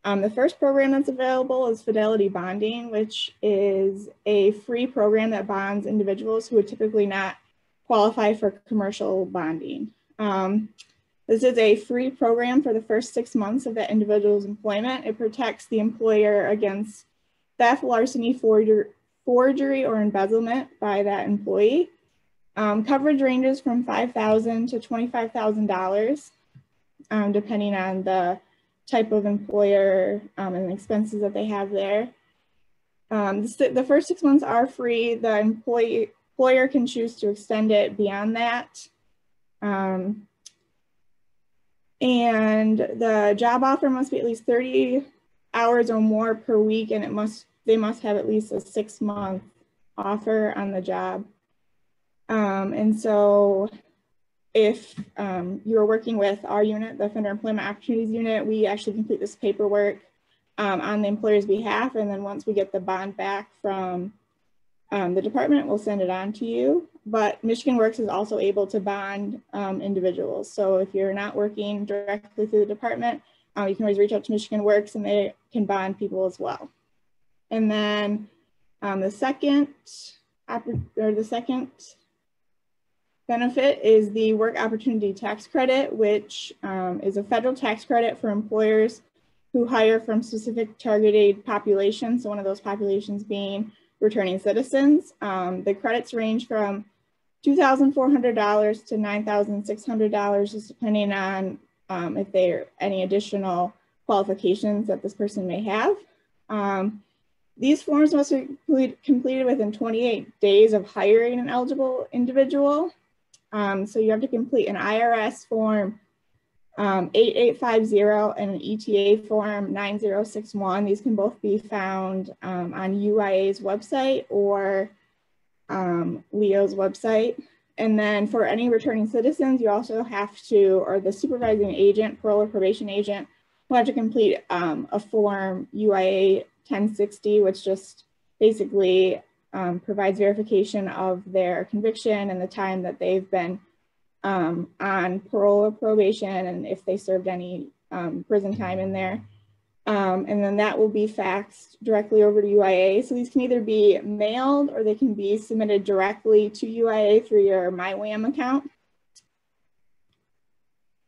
the first program that's available is Fidelity Bonding, which is a free program that bonds individuals who would typically not qualify for commercial bonding. This is a free program for the first 6 months of that individual's employment. It protects the employer against theft, larceny, forgery, or embezzlement by that employee. Coverage ranges from $5,000 to $25,000, depending on the type of employer and expenses that they have there. The first 6 months are free. The employer can choose to extend it beyond that. And the job offer must be at least 30 hours or more per week, and they must have at least a 6-month offer on the job. And so if you're working with our unit, the Offender Employment Opportunities Unit, we actually complete this paperwork on the employer's behalf, and then once we get the bond back from the department, we'll send it on to you. But Michigan Works is also able to bond individuals. So if you're not working directly through the department, you can always reach out to Michigan Works and they can bond people as well. And then the second benefit is the Work Opportunity Tax Credit, which is a federal tax credit for employers who hire from specific targeted populations. So one of those populations being returning citizens. The credits range from $2,400 to $9,600, just depending on if there are any additional qualifications that this person may have. These forms must be completed within 28 days of hiring an eligible individual. So you have to complete an IRS form 8850 and an ETA form 9061. These can both be found on UIA's website or Leo's website. And then for any returning citizens, you also have to, or the supervising agent, parole or probation agent, will have to complete a form UIA 1060, which just basically provides verification of their conviction and the time that they've been on parole or probation, and if they served any prison time in there. And then that will be faxed directly over to UIA. So these can either be mailed or they can be submitted directly to UIA through your MyWAM account.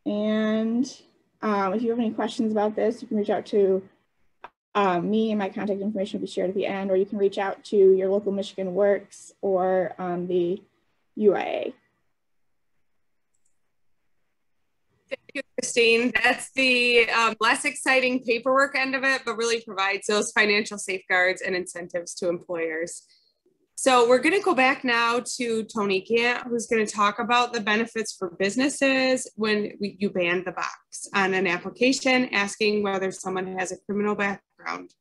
And if you have any questions about this, you can reach out to me, and my contact information will be shared at the end, or you can reach out to your local Michigan Works or the UIA. Thank you, Christine. That's the less exciting paperwork end of it, but really provides those financial safeguards and incentives to employers. So we're going to go back now to Tony Gatt, who's going to talk about the benefits for businesses when you ban the box on an application asking whether someone has a criminal background.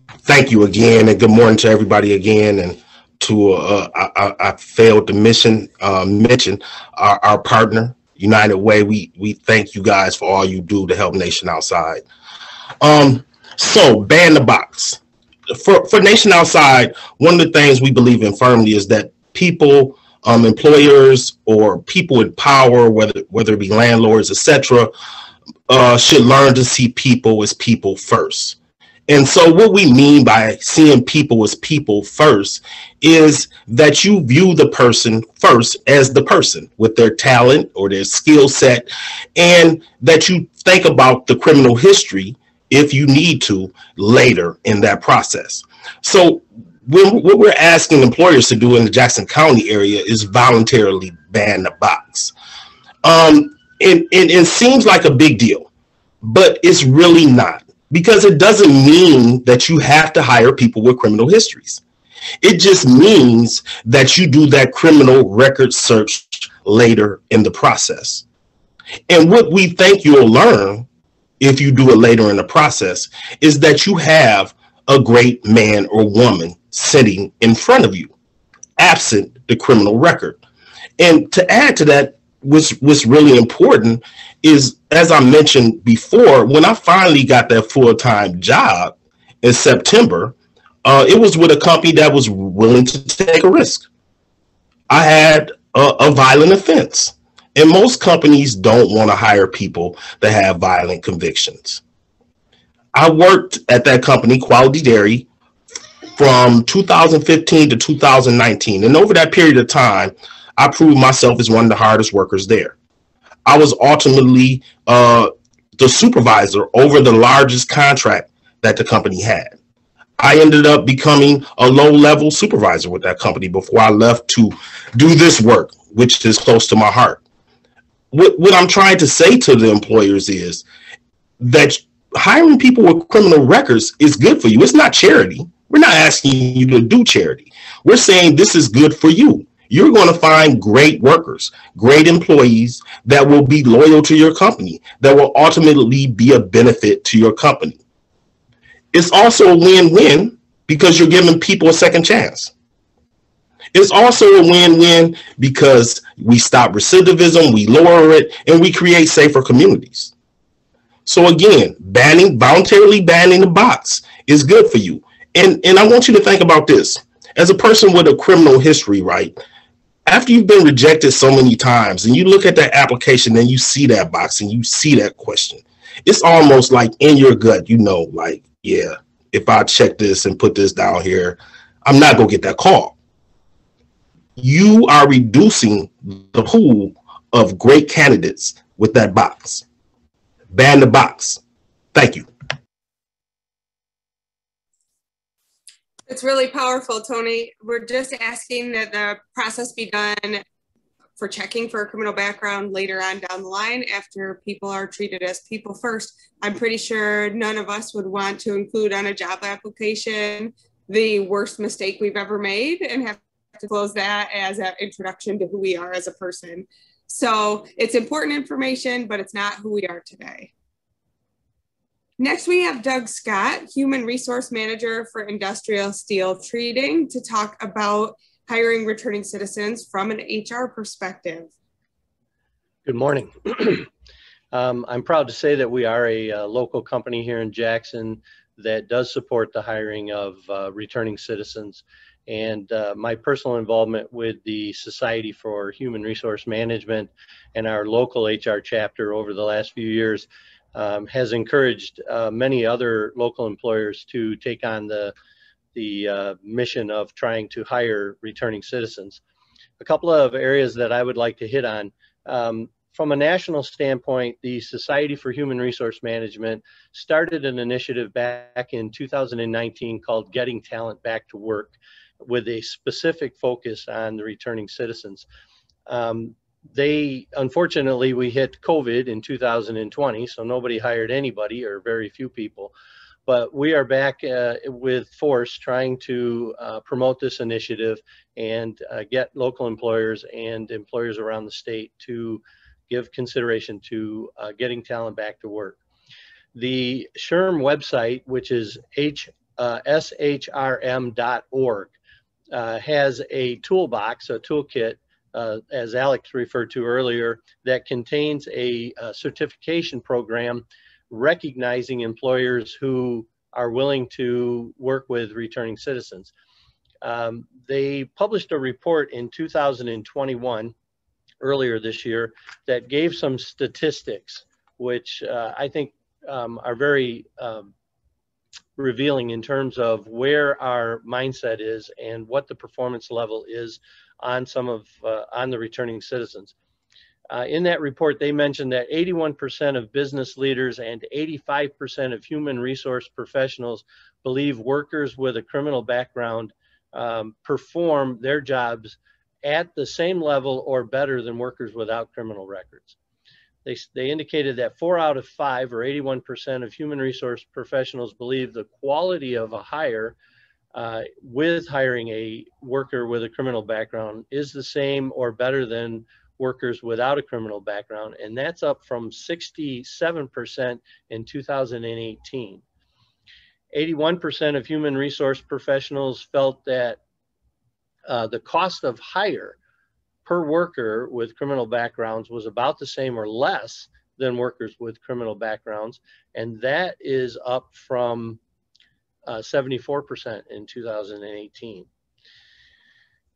Thank you again, and good morning to everybody again. And to I failed to mention our partner, United Way. We thank you guys for all you do to help Nation Outside. So ban the box. For Nation Outside, one of the things we believe in firmly is that people, employers or people in power, whether it be landlords, etc., should learn to see people as people first. And so what we mean by seeing people as people first is that you view the person first as the person with their talent or their skill set, and that you think about the criminal history if you need to later in that process. So what we're asking employers to do in the Jackson County area is voluntarily ban the box. And it seems like a big deal, but it's really not, because it doesn't mean that you have to hire people with criminal histories. It just means that you do that criminal record search later in the process. And what we think you'll learn if you do it later in the process is that you have a great man or woman sitting in front of you, absent the criminal record. And to add to that, what's really important is, as I mentioned before, when I finally got that full-time job in September, it was with a company that was willing to take a risk. I had a violent offense, and most companies don't want to hire people that have violent convictions. I worked at that company, Quality Dairy, from 2015 to 2019, and over that period of time, I proved myself as one of the hardest workers there. I was ultimately the supervisor over the largest contract that the company had. I ended up becoming a low-level supervisor with that company before I left to do this work, which is close to my heart. What I'm trying to say to the employers is that hiring people with criminal records is good for you. It's not charity. We're not asking you to do charity. We're saying this is good for you. You're going to find great workers, great employees that will be loyal to your company, that will ultimately be a benefit to your company. It's also a win-win because you're giving people a second chance. It's also a win-win because we stop recidivism, we lower it, and we create safer communities. So again, voluntarily banning the box is good for you. And I want you to think about this. As a person with a criminal history, right? After you've been rejected so many times and you look at that application and you see that box and you see that question, it's almost like in your gut, you know, like, yeah, if I check this and put this down here, I'm not going to get that call. You are reducing the pool of great candidates with that box. Ban the box. Thank you. It's really powerful, Tony. We're just asking that the process be done for checking for a criminal background later on down the line after people are treated as people first. I'm pretty sure none of us would want to include on a job application the worst mistake we've ever made and have to close that as an introduction to who we are as a person. So it's important information, but it's not who we are today. Next, we have Doug Scott, Human Resource Manager for Industrial Steel Treating, to talk about hiring returning citizens from an HR perspective. Good morning. I'm proud to say that we are a local company here in Jackson that does support the hiring of returning citizens. And my personal involvement with the Society for Human Resource Management and our local HR chapter over the last few years has encouraged many other local employers to take on the mission of trying to hire returning citizens. A couple of areas that I would like to hit on. From a national standpoint, the Society for Human Resource Management started an initiative back in 2019 called Getting Talent Back to Work, with a specific focus on the returning citizens. Unfortunately, we hit COVID in 2020, so nobody hired anybody, or very few people. But we are back with force trying to promote this initiative and get local employers and employers around the state to give consideration to getting talent back to work. The SHRM website, which is shrm.org, has a toolbox, a toolkit, as Alex referred to earlier, that contains a certification program recognizing employers who are willing to work with returning citizens. They published a report in 2021, earlier this year, that gave some statistics, which I think are very revealing in terms of where our mindset is and what the performance level is on on the returning citizens. In that report, they mentioned that 81% of business leaders and 85% of human resource professionals believe workers with a criminal background perform their jobs at the same level or better than workers without criminal records. They indicated that 4 out of 5, or 81% of human resource professionals, believe the quality of a hire with hiring a worker with a criminal background is the same or better than workers without a criminal background, and that's up from 67% in 2018. 81% of human resource professionals felt that the cost of hire per worker with criminal backgrounds was about the same or less than workers with criminal backgrounds, and that is up from 74% in 2018.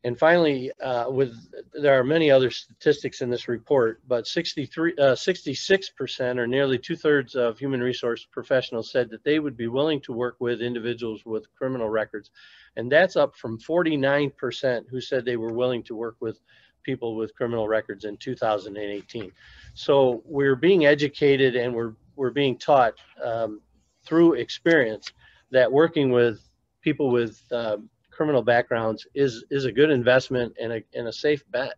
And finally, there are many other statistics in this report, but 66%, or nearly 2/3 of human resource professionals, said that they would be willing to work with individuals with criminal records. And that's up from 49% who said they were willing to work with people with criminal records in 2018. So we're being educated, and we're being taught through experience that working with people with criminal backgrounds is a good investment and a safe bet.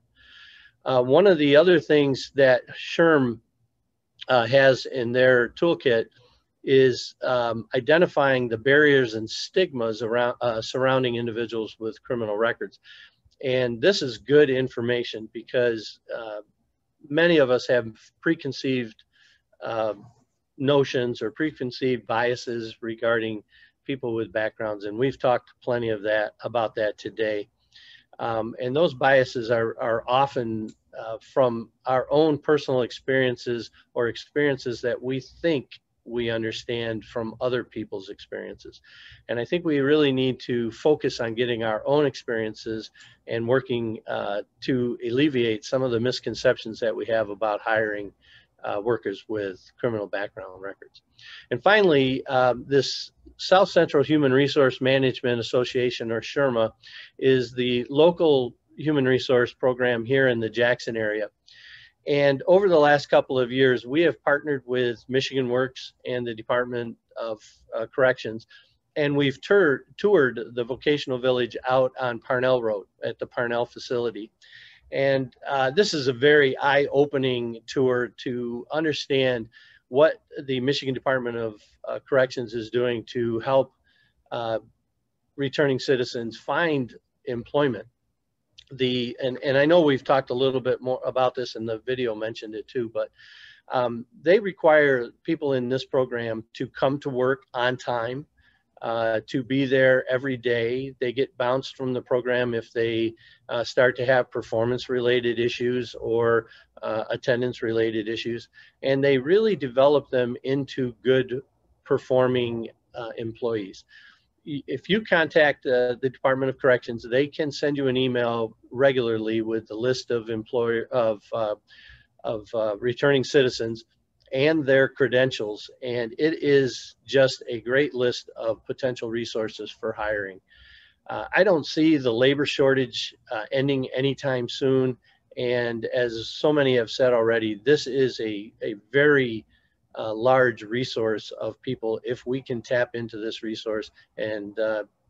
One of the other things that SHRM has in their toolkit is identifying the barriers and stigmas around surrounding individuals with criminal records. And this is good information because many of us have preconceived notions or preconceived biases regarding people with backgrounds, and we've talked plenty of about that today. And those biases are often from our own personal experiences, or experiences that we think we understand from other people's experiences. And I think we really need to focus on getting our own experiences and working to alleviate some of the misconceptions that we have about hiring workers with criminal background records. And finally, this South Central Human Resource Management Association, or SHRMA, is the local human resource program here in the Jackson area. And over the last couple of years, we have partnered with Michigan Works and the Department of Corrections, and we've toured the vocational village out on Parnell Road at the Parnell facility. And this is a very eye-opening tour to understand what the Michigan Department of Corrections is doing to help returning citizens find employment. And I know we've talked a little bit more about this, and the video mentioned it too, but they require people in this program to come to work on time, to be there every day. They get bounced from the program if they start to have performance-related issues or attendance related issues, and they really develop them into good performing employees. If you contact the Department of Corrections, they can send you an email regularly with the list of returning citizens and their credentials, and it is just a great list of potential resources for hiring. I don't see the labor shortage ending anytime soon, and as so many have said already, this is a very large resource of people if we can tap into this resource and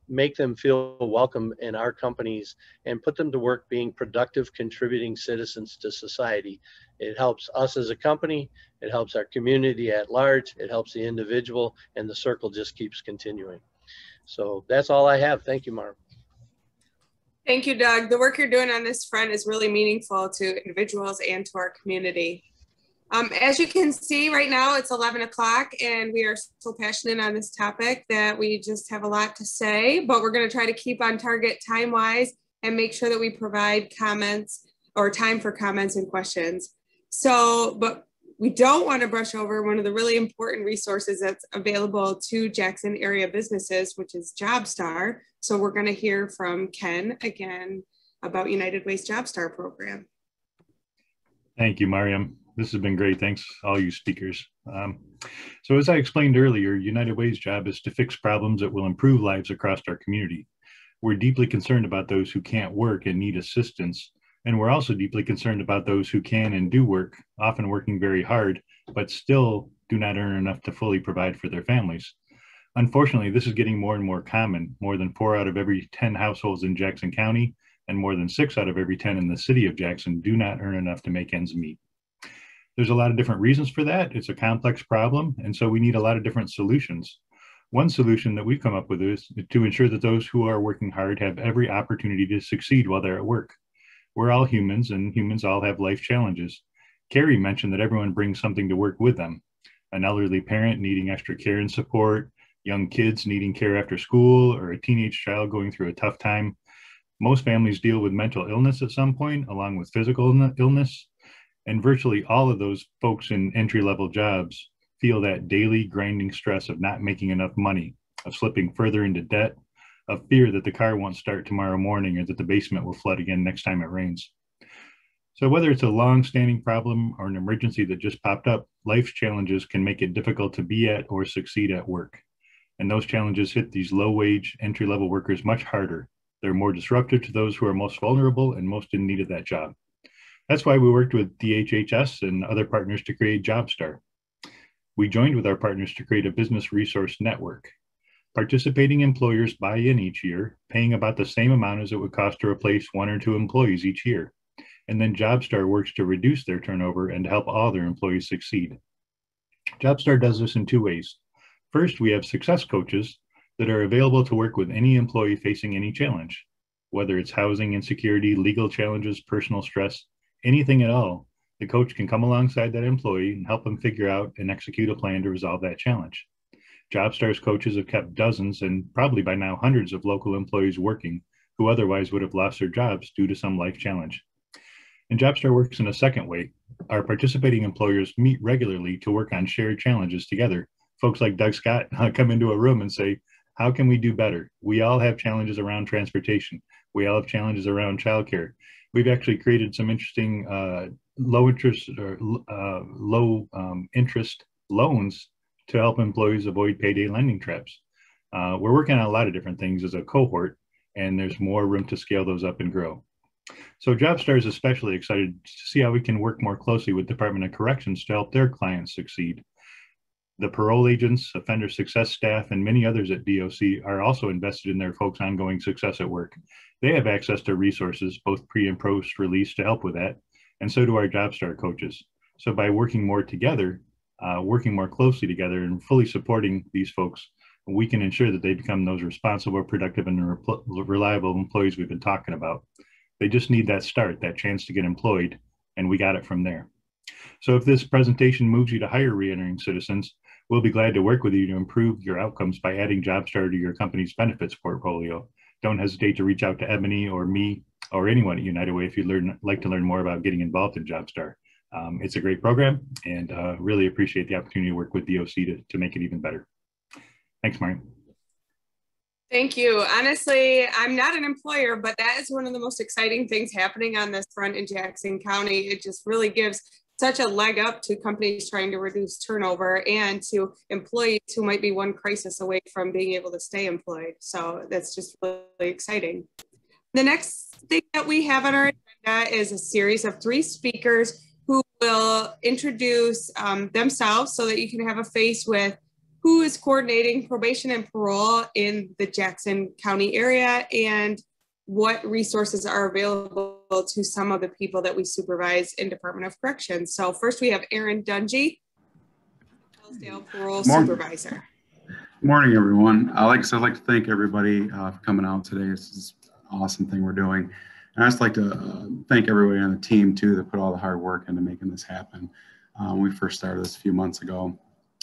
make them feel welcome in our companies and put them to work being productive, contributing citizens to society. It helps us as a company, it helps our community at large, it helps the individual, and the circle just keeps continuing. So that's all I have. Thank you, Mark. Thank you, Doug. The work you're doing on this front is really meaningful to individuals and to our community. As you can see right now, it's 11 o'clock and we are so passionate on this topic that we just have a lot to say, but we're going to try to keep on target time-wise and make sure that we provide comments or time for comments and questions. But we don't want to brush over one of the really important resources that's available to Jackson area businesses, which is JobStar. So we're going to hear from Ken again about United Way's JobStar program. Thank you, Mariam. This has been great. Thanks, all you speakers. So as I explained earlier, United Way's job is to fix problems that will improve lives across our community. We're deeply concerned about those who can't work and need assistance. And we're also deeply concerned about those who can and do work, often working very hard, but still do not earn enough to fully provide for their families. Unfortunately, this is getting more and more common. More than 4 out of every 10 households in Jackson County and more than 6 out of every 10 in the city of Jackson do not earn enough to make ends meet. There's a lot of different reasons for that. It's a complex problem, and so we need a lot of different solutions. One solution that we've come up with is to ensure that those who are working hard have every opportunity to succeed while they're at work. We're all humans, and humans all have life challenges. Carrie mentioned that everyone brings something to work with them. An elderly parent needing extra care and support, young kids needing care after school, or a teenage child going through a tough time. Most families deal with mental illness at some point, along with physical illness. And virtually all of those folks in entry-level jobs feel that daily grinding stress of not making enough money, of slipping further into debt, of fear that the car won't start tomorrow morning or that the basement will flood again next time it rains. So whether it's a long-standing problem or an emergency that just popped up, life's challenges can make it difficult to be at or succeed at work. And those challenges hit these low-wage, entry-level workers much harder. They're more disruptive to those who are most vulnerable and most in need of that job. That's why we worked with DHHS and other partners to create JobStar. We joined with our partners to create a business resource network. Participating employers buy in each year, paying about the same amount as it would cost to replace 1 or 2 employees each year. And then JobStar works to reduce their turnover and to help all their employees succeed. JobStar does this in 2 ways. First, we have success coaches that are available to work with any employee facing any challenge, whether it's housing insecurity, legal challenges, personal stress, anything at all. The coach can come alongside that employee and help them figure out and execute a plan to resolve that challenge. JobStar's coaches have kept dozens and probably by now hundreds of local employees working who otherwise would have lost their jobs due to some life challenge. And JobStar works in a second way. Our participating employers meet regularly to work on shared challenges together. Folks like Doug Scott come into a room and say, how can we do better? We all have challenges around transportation. We all have challenges around childcare. We've actually created some interesting low interest loans to help employees avoid payday lending traps. We're working on a lot of different things as a cohort, and there's more room to scale those up and grow. So JobStar is especially excited to see how we can work more closely with Department of Corrections to help their clients succeed. The parole agents, offender success staff, and many others at DOC are also invested in their folks' ongoing success at work. They have access to resources, both pre and post release, to help with that, and so do our JobStar coaches. So by working more together, working more closely together and fully supporting these folks, we can ensure that they become those responsible, productive, and reliable employees we've been talking about. They just need that start, that chance to get employed, and we got it from there. So if this presentation moves you to hire re-entering citizens, we'll be glad to work with you to improve your outcomes by adding JobStar to your company's benefits portfolio. Don't hesitate to reach out to Ebony or me or anyone at United Way if you'd like to learn more about getting involved in JobStar. It's a great program, and really appreciate the opportunity to work with DOC to make it even better. Thanks, Mariam. Thank you. Honestly, I'm not an employer, but that is one of the most exciting things happening on this front in Jackson County. It just really gives such a leg up to companies trying to reduce turnover and to employees who might be one crisis away from being able to stay employed. So that's just really exciting. The next thing that we have on our agenda is a series of 3 speakers who will introduce themselves so that you can have a face with who is coordinating probation and parole in the Jackson County area and what resources are available to some of the people that we supervise in Department of Corrections. So first we have Aaron Dungy, Hillsdale Parole Supervisor. Good morning, everyone. I'd like to thank everybody for coming out today. This is an awesome thing we're doing. And I'd just like to thank everybody on the team too that put all the hard work into making this happen. When we first started this a few months ago.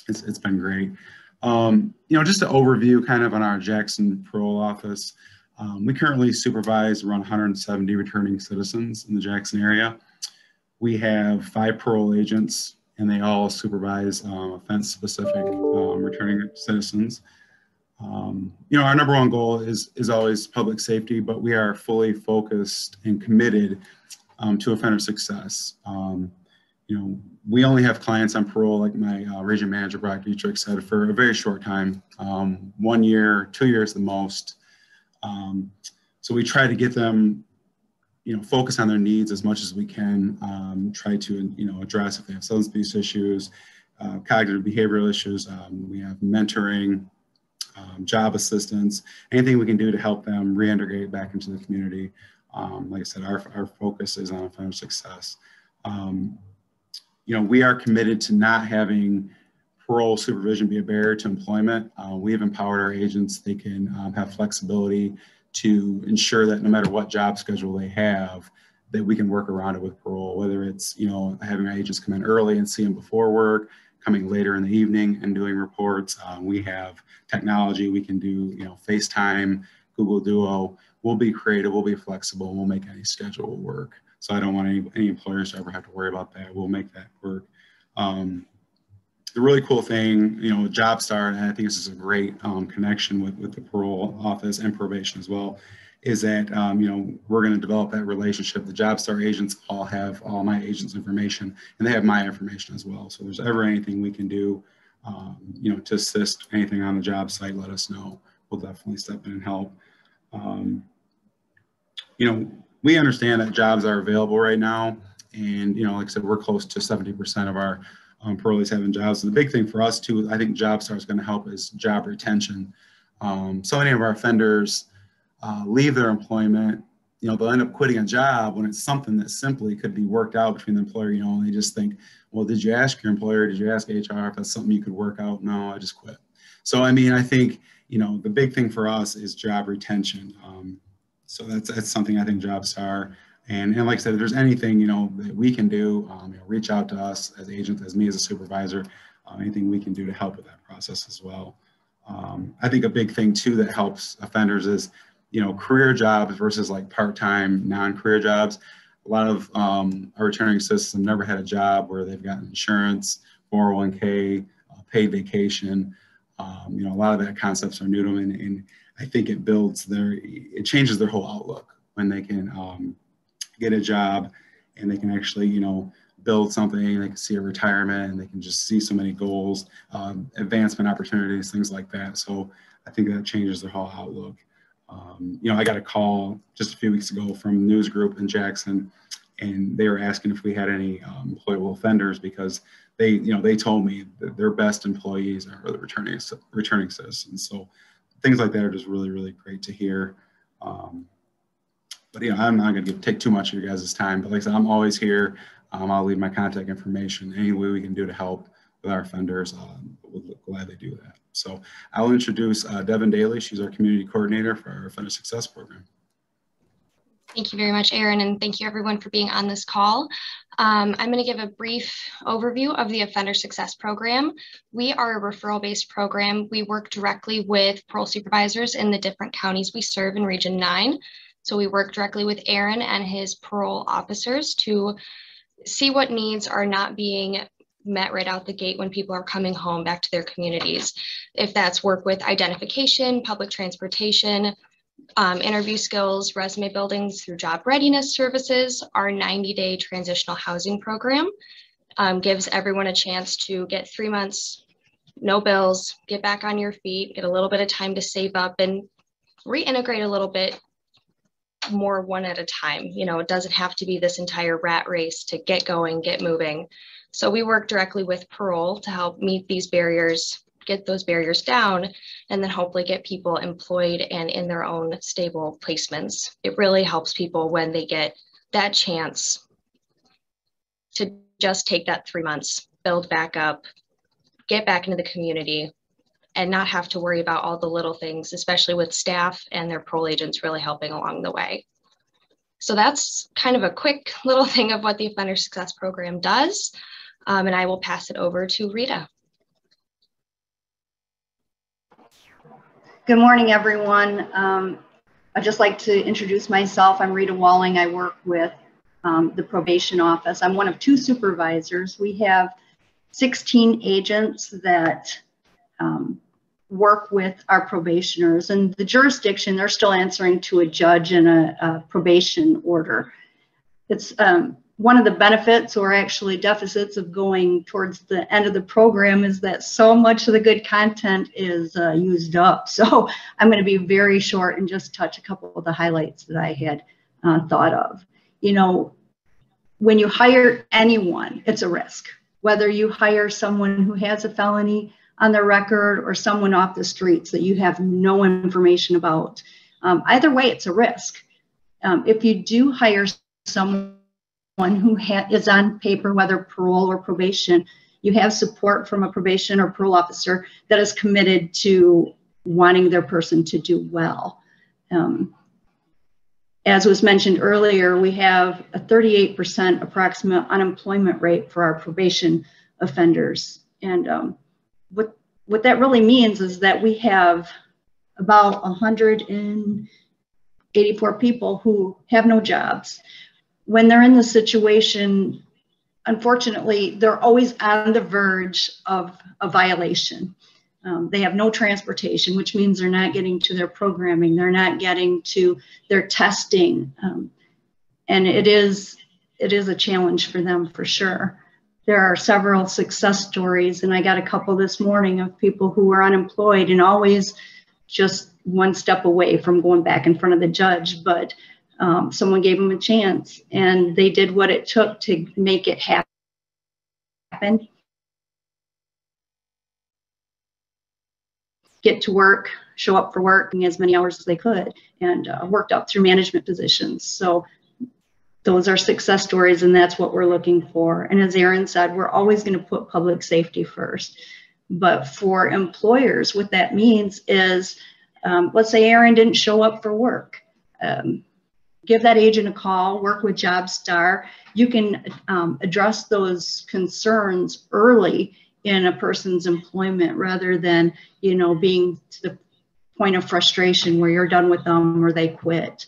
It's been great. Just an overview kind of on our Jackson Parole Office. We currently supervise around 170 returning citizens in the Jackson area. We have 5 parole agents, and they all supervise offense-specific returning citizens. Our number one goal is always public safety, but we are fully focused and committed to offender success. We only have clients on parole, like my region manager, Brock Dietrich, said, for a very short time, 1 year, 2 years the most. So we try to get them, focus on their needs as much as we can, try to, address if they have substance abuse issues, cognitive behavioral issues. We have mentoring, job assistance, anything we can do to help them reintegrate back into the community. Like I said, our focus is on offender success. We are committed to not having parole supervision be a barrier to employment. We have empowered our agents. They can have flexibility to ensure that no matter what job schedule they have, that we can work around it with parole, whether it's, having our agents come in early and see them before work, coming later in the evening and doing reports. We have technology. We can do, FaceTime, Google Duo. We'll be creative, we'll be flexible, and we'll make any schedule work. So I don't want any employers to ever have to worry about that. We'll make that work. The really cool thing, JobStar, and I think this is a great connection with the parole office and probation as well, is that, we're going to develop that relationship. The JobStar agents all have all my agents' information, and they have my information as well. So if there's ever anything we can do, to assist anything on the job site, let us know. We'll definitely step in and help. We understand that jobs are available right now. And, like I said, we're close to 70% of our parolees having jobs. And the big thing for us too, I think JobStar is going to help is job retention. So many of our offenders leave their employment, they'll end up quitting a job when it's something that simply could be worked out between the employer, and they just think, well, did you ask your employer? Did you ask HR if that's something you could work out? No, I just quit. So, I think, the big thing for us is job retention. So that's something I think JobStar, and like I said, if there's anything, that we can do, reach out to us as agents, as me as a supervisor, anything we can do to help with that process as well. I think a big thing too that helps offenders is, career jobs versus like part-time non-career jobs. A lot of our returning citizens have never had a job where they've gotten insurance, 401k, paid vacation. A lot of that concepts are new to them, and I think it changes their whole outlook when they can get a job and they can actually, build something, they can see a retirement, and they can just see so many goals, advancement opportunities, things like that. So I think that changes their whole outlook. I got a call just a few weeks ago from a news group in Jackson, and they were asking if we had any employable offenders because they told me that their best employees are the returning citizens. So things like that are just really, really great to hear. But I'm not going to take too much of your guys' time. But like I said, I'm always here. I'll leave my contact information. Any way we can do to help with our offenders, we'll gladly do that. So I'll introduce Devin Daly. She's our community coordinator for our Offender Success Program. Thank you very much, Aaron, and thank you everyone for being on this call. I'm going to give a brief overview of the Offender Success Program. We are a referral-based program. We work directly with parole supervisors in the different counties we serve in Region 9. So we work directly with Aaron and his parole officers to see what needs are not being met right out the gate when people are coming home back to their communities. If that's work with identification, public transportation, interview skills, resume buildings through job readiness services. Our 90-day transitional housing program gives everyone a chance to get 3 months, no bills, get back on your feet, get a little bit of time to save up and reintegrate a little bit more one at a time. You know, it doesn't have to be this entire rat race to get going, get moving. So we work directly with Parole to help meet these barriers, get those barriers down, and then hopefully get people employed and in their own stable placements. It really helps people when they get that chance to just take that 3 months, build back up, get back into the community, and not have to worry about all the little things, especially with staff and their parole agents really helping along the way. So that's kind of a quick little thing of what the Offender Success Program does. And I will pass it over to Rita. Good morning, everyone. I'd just like to introduce myself. I'm Rita Walling. I work with the probation office. I'm one of 2 supervisors. We have 16 agents that work with our probationers, and the jurisdiction, they're still answering to a judge and a probation order. It's one of the benefits, or actually deficits, of going towards the end of the program is that so much of the good content is used up. So I'm going to be very short and just touch a couple of the highlights that I had thought of. You know, when you hire anyone, it's a risk. Whether you hire someone who has a felony on their record or someone off the streets that you have no information about, either way, it's a risk. If you do hire someone who is on paper, whether parole or probation, you have support from a probation or parole officer that is committed to wanting their person to do well. As was mentioned earlier, we have a 38% approximate unemployment rate for our probation offenders. And what that really means is that we have about 184 people who have no jobs. When they're in the situation, unfortunately, they're always on the verge of a violation. They have no transportation, which means they're not getting to their programming. They're not getting to their testing. And it is a challenge for them for sure. There are several success stories, and I got a couple this morning of people who were unemployed and always just one step away from going back in front of the judge, but someone gave them a chance and they did what it took to make it happen. Get to work, show up for work as many hours as they could, and worked up through management positions. So those are success stories, and that's what we're looking for. And as Aaron said, we're always going to put public safety first. But for employers, what that means is, let's say Aaron didn't show up for work. Give that agent a call, work with JobStar. You can address those concerns early in a person's employment rather than, you know, being to the point of frustration where you're done with them or they quit.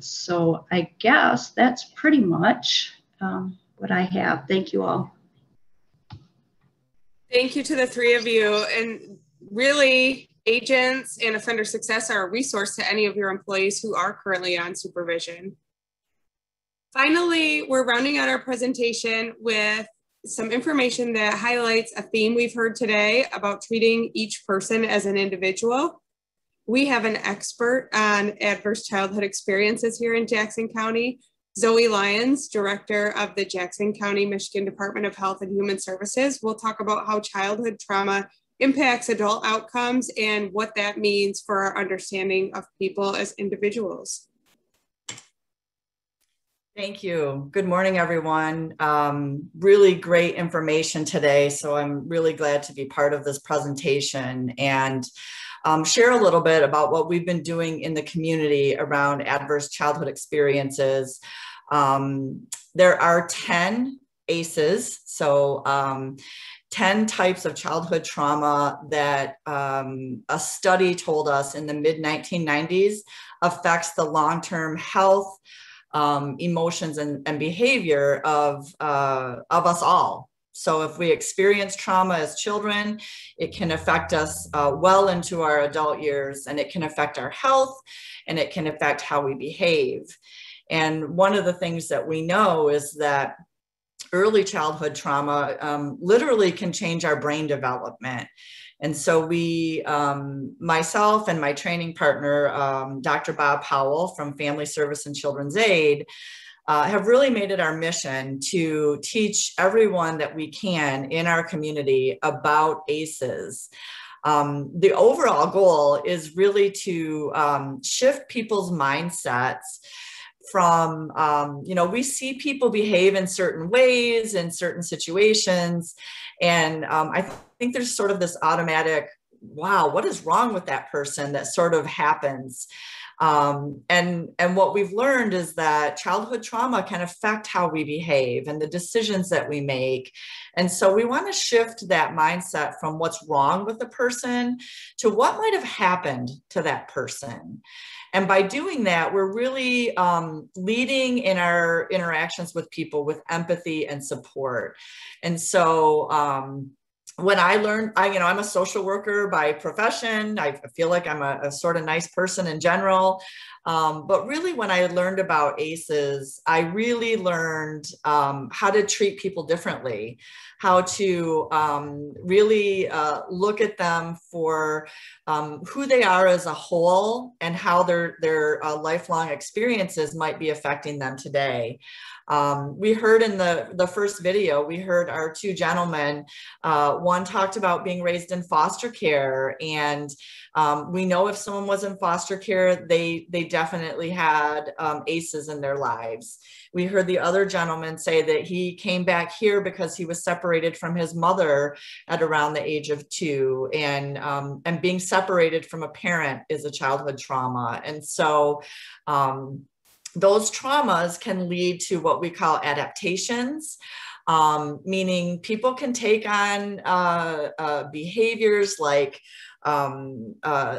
So I guess that's pretty much what I have. Thank you all. Thank you to the 3 of you. And really, agents and offender success are a resource to any of your employees who are currently on supervision. Finally, we're rounding out our presentation with some information that highlights a theme we've heard today about treating each person as an individual. We have an expert on adverse childhood experiences here in Jackson County, Zoe Lyons, director of the Jackson County, Michigan Department of Health and Human Services. We'll talk about how childhood trauma impacts adult outcomes and what that means for our understanding of people as individuals. Thank you. Good morning, everyone. Really great information today. So I'm really glad to be part of this presentation and share a little bit about what we've been doing in the community around adverse childhood experiences. There are 10 ACEs, so 10 types of childhood trauma that a study told us in the mid-1990s affects the long-term health, emotions and behavior of us all. So if we experience trauma as children, it can affect us well into our adult years, and it can affect our health, and it can affect how we behave. And one of the things that we know is that early childhood trauma literally can change our brain development. And so we, myself and my training partner, Dr. Bob Powell from Family Service and Children's Aid, have really made it our mission to teach everyone that we can in our community about ACEs. The overall goal is really to shift people's mindsets from, we see people behave in certain ways in certain situations. And I think there's sort of this automatic, wow, what is wrong with that person that sort of happens. And what we've learned is that childhood trauma can affect how we behave and the decisions that we make. And so we want to shift that mindset from what's wrong with the person to what might have happened to that person. And by doing that, we're really leading in our interactions with people with empathy and support. And so when I learned, I'm a social worker by profession. I feel like I'm a sort of nice person in general. But really, when I learned about ACEs, I really learned how to treat people differently, how to really look at them for who they are as a whole and how their lifelong experiences might be affecting them today. We heard in the first video, we heard our two gentlemen, one talked about being raised in foster care, and we know if someone was in foster care, they definitely had ACEs in their lives. We heard the other gentleman say that he came back here because he was separated from his mother at around the age of 2, and being separated from a parent is a childhood trauma. And so those traumas can lead to what we call adaptations, meaning people can take on behaviors like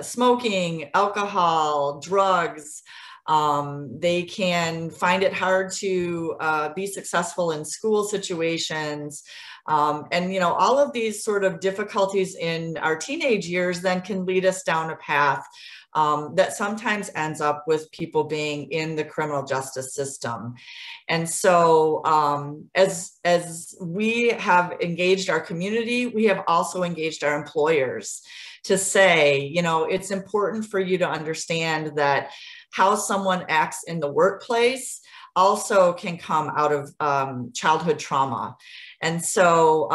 smoking, alcohol, drugs. They can find it hard to be successful in school situations. And, all of these sort of difficulties in our teenage years then can lead us down a path that sometimes ends up with people being in the criminal justice system. And so as we have engaged our community, we have also engaged our employers to say, it's important for you to understand that how someone acts in the workplace also can come out of childhood trauma. And so,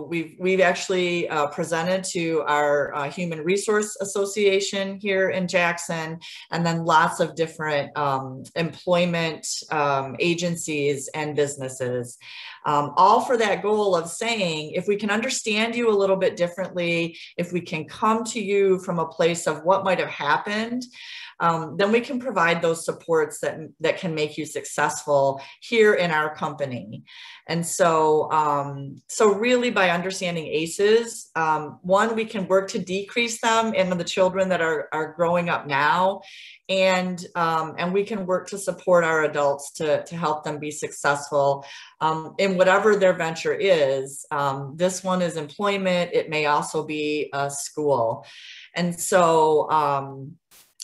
we've actually presented to our Human Resource Association here in Jackson, and then lots of different employment agencies and businesses, all for that goal of saying, if we can understand you a little bit differently, if we can come to you from a place of what might have happened, then we can provide those supports that can make you successful here in our company. And so, really by understanding ACEs, one, we can work to decrease them in the children that are growing up now, and we can work to support our adults to help them be successful in whatever their venture is. This one is employment. It may also be school. And so,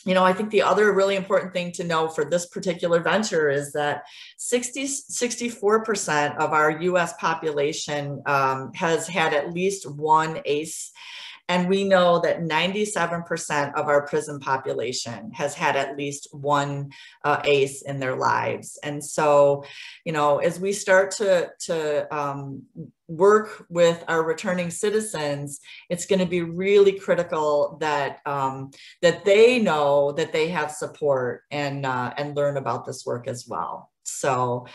I think the other really important thing to know for this particular venture is that 64% of our US population has had at least one ACE. And we know that 97% of our prison population has had at least one ACE in their lives. And so, as we start to work with our returning citizens, it's going to be really critical that that they know that they have support and learn about this work as well. So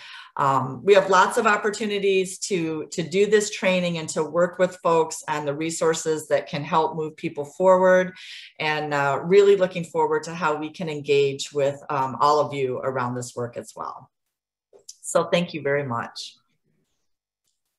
we have lots of opportunities to do this training and to work with folks on the resources that can help move people forward, and really looking forward to how we can engage with all of you around this work as well. So thank you very much.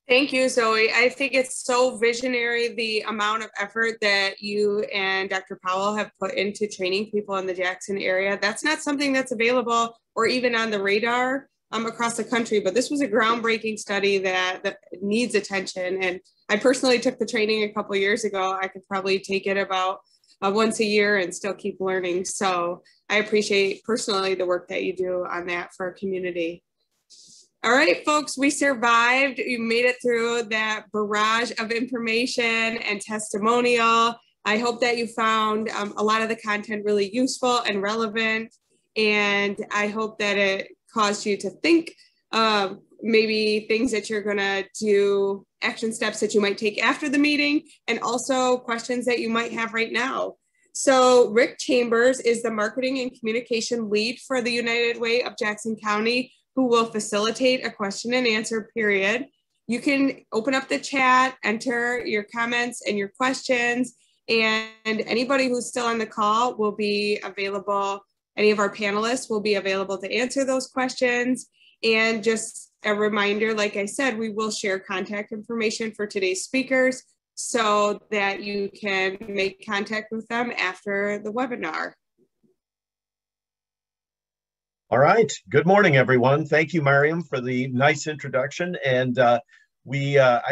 Thank you, Zoe. I think it's so visionary, the amount of effort that you and Dr. Powell have put into training people in the Jackson area. That's not something that's available or even on the radar across the country, but this was a groundbreaking study that needs attention. And I personally took the training a couple of years ago. I could probably take it about once a year and still keep learning. So I appreciate personally the work that you do on that for our community. All right, folks, we survived. You made it through that barrage of information and testimonial. I hope that you found a lot of the content really useful and relevant. And I hope that it caused you to think maybe things that you're gonna do, action steps that you might take after the meeting, and also questions that you might have right now. So Rick Chambers is the marketing and communication lead for the United Way of Jackson County, who will facilitate a question and answer period. You can open up the chat, enter your comments and your questions, and anybody who's still on the call will be available. Any of our panelists will be available to answer those questions. And just a reminder, like I said, we will share contact information for today's speakers so that you can make contact with them after the webinar. All right. Good morning, everyone. Thank you, Mariam, for the nice introduction. And I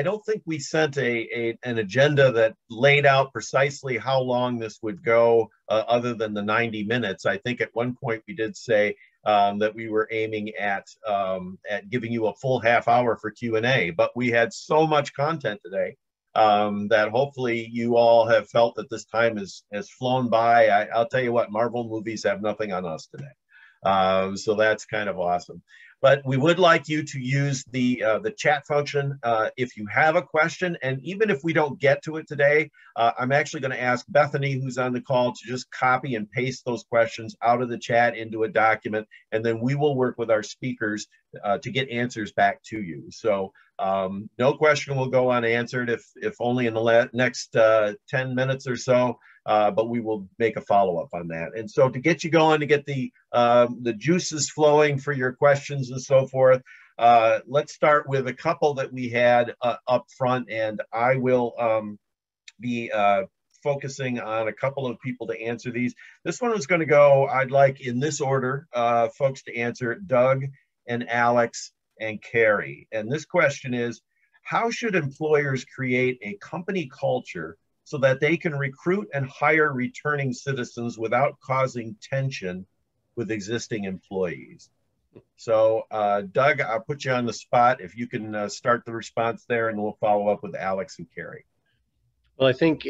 don't think we sent an agenda that laid out precisely how long this would go, other than the 90 minutes. I think at one point we did say that we were aiming at giving you a full half hour for Q&A, but we had so much content today that hopefully you all have felt that this time has flown by. I'll tell you what, Marvel movies have nothing on us today. So that's kind of awesome. But we would like you to use the chat function if you have a question. And even if we don't get to it today, I'm actually going to ask Bethany, who's on the call, to just copy and paste those questions out of the chat into a document. And then we will work with our speakers to get answers back to you. So no question will go unanswered, if only in the next 10 minutes or so. But we will make a follow-up on that. And so to get you going, to get the juices flowing for your questions and so forth, let's start with a couple that we had up front, and I will be focusing on a couple of people to answer these. This one is going to go, I'd like in this order, folks to answer: Doug and Alex and Carrie. And this question is, how should employers create a company culture so that they can recruit and hire returning citizens without causing tension with existing employees? So Doug, I'll put you on the spot. If you can start the response there, and we'll follow up with Alex and Carrie. Well, I think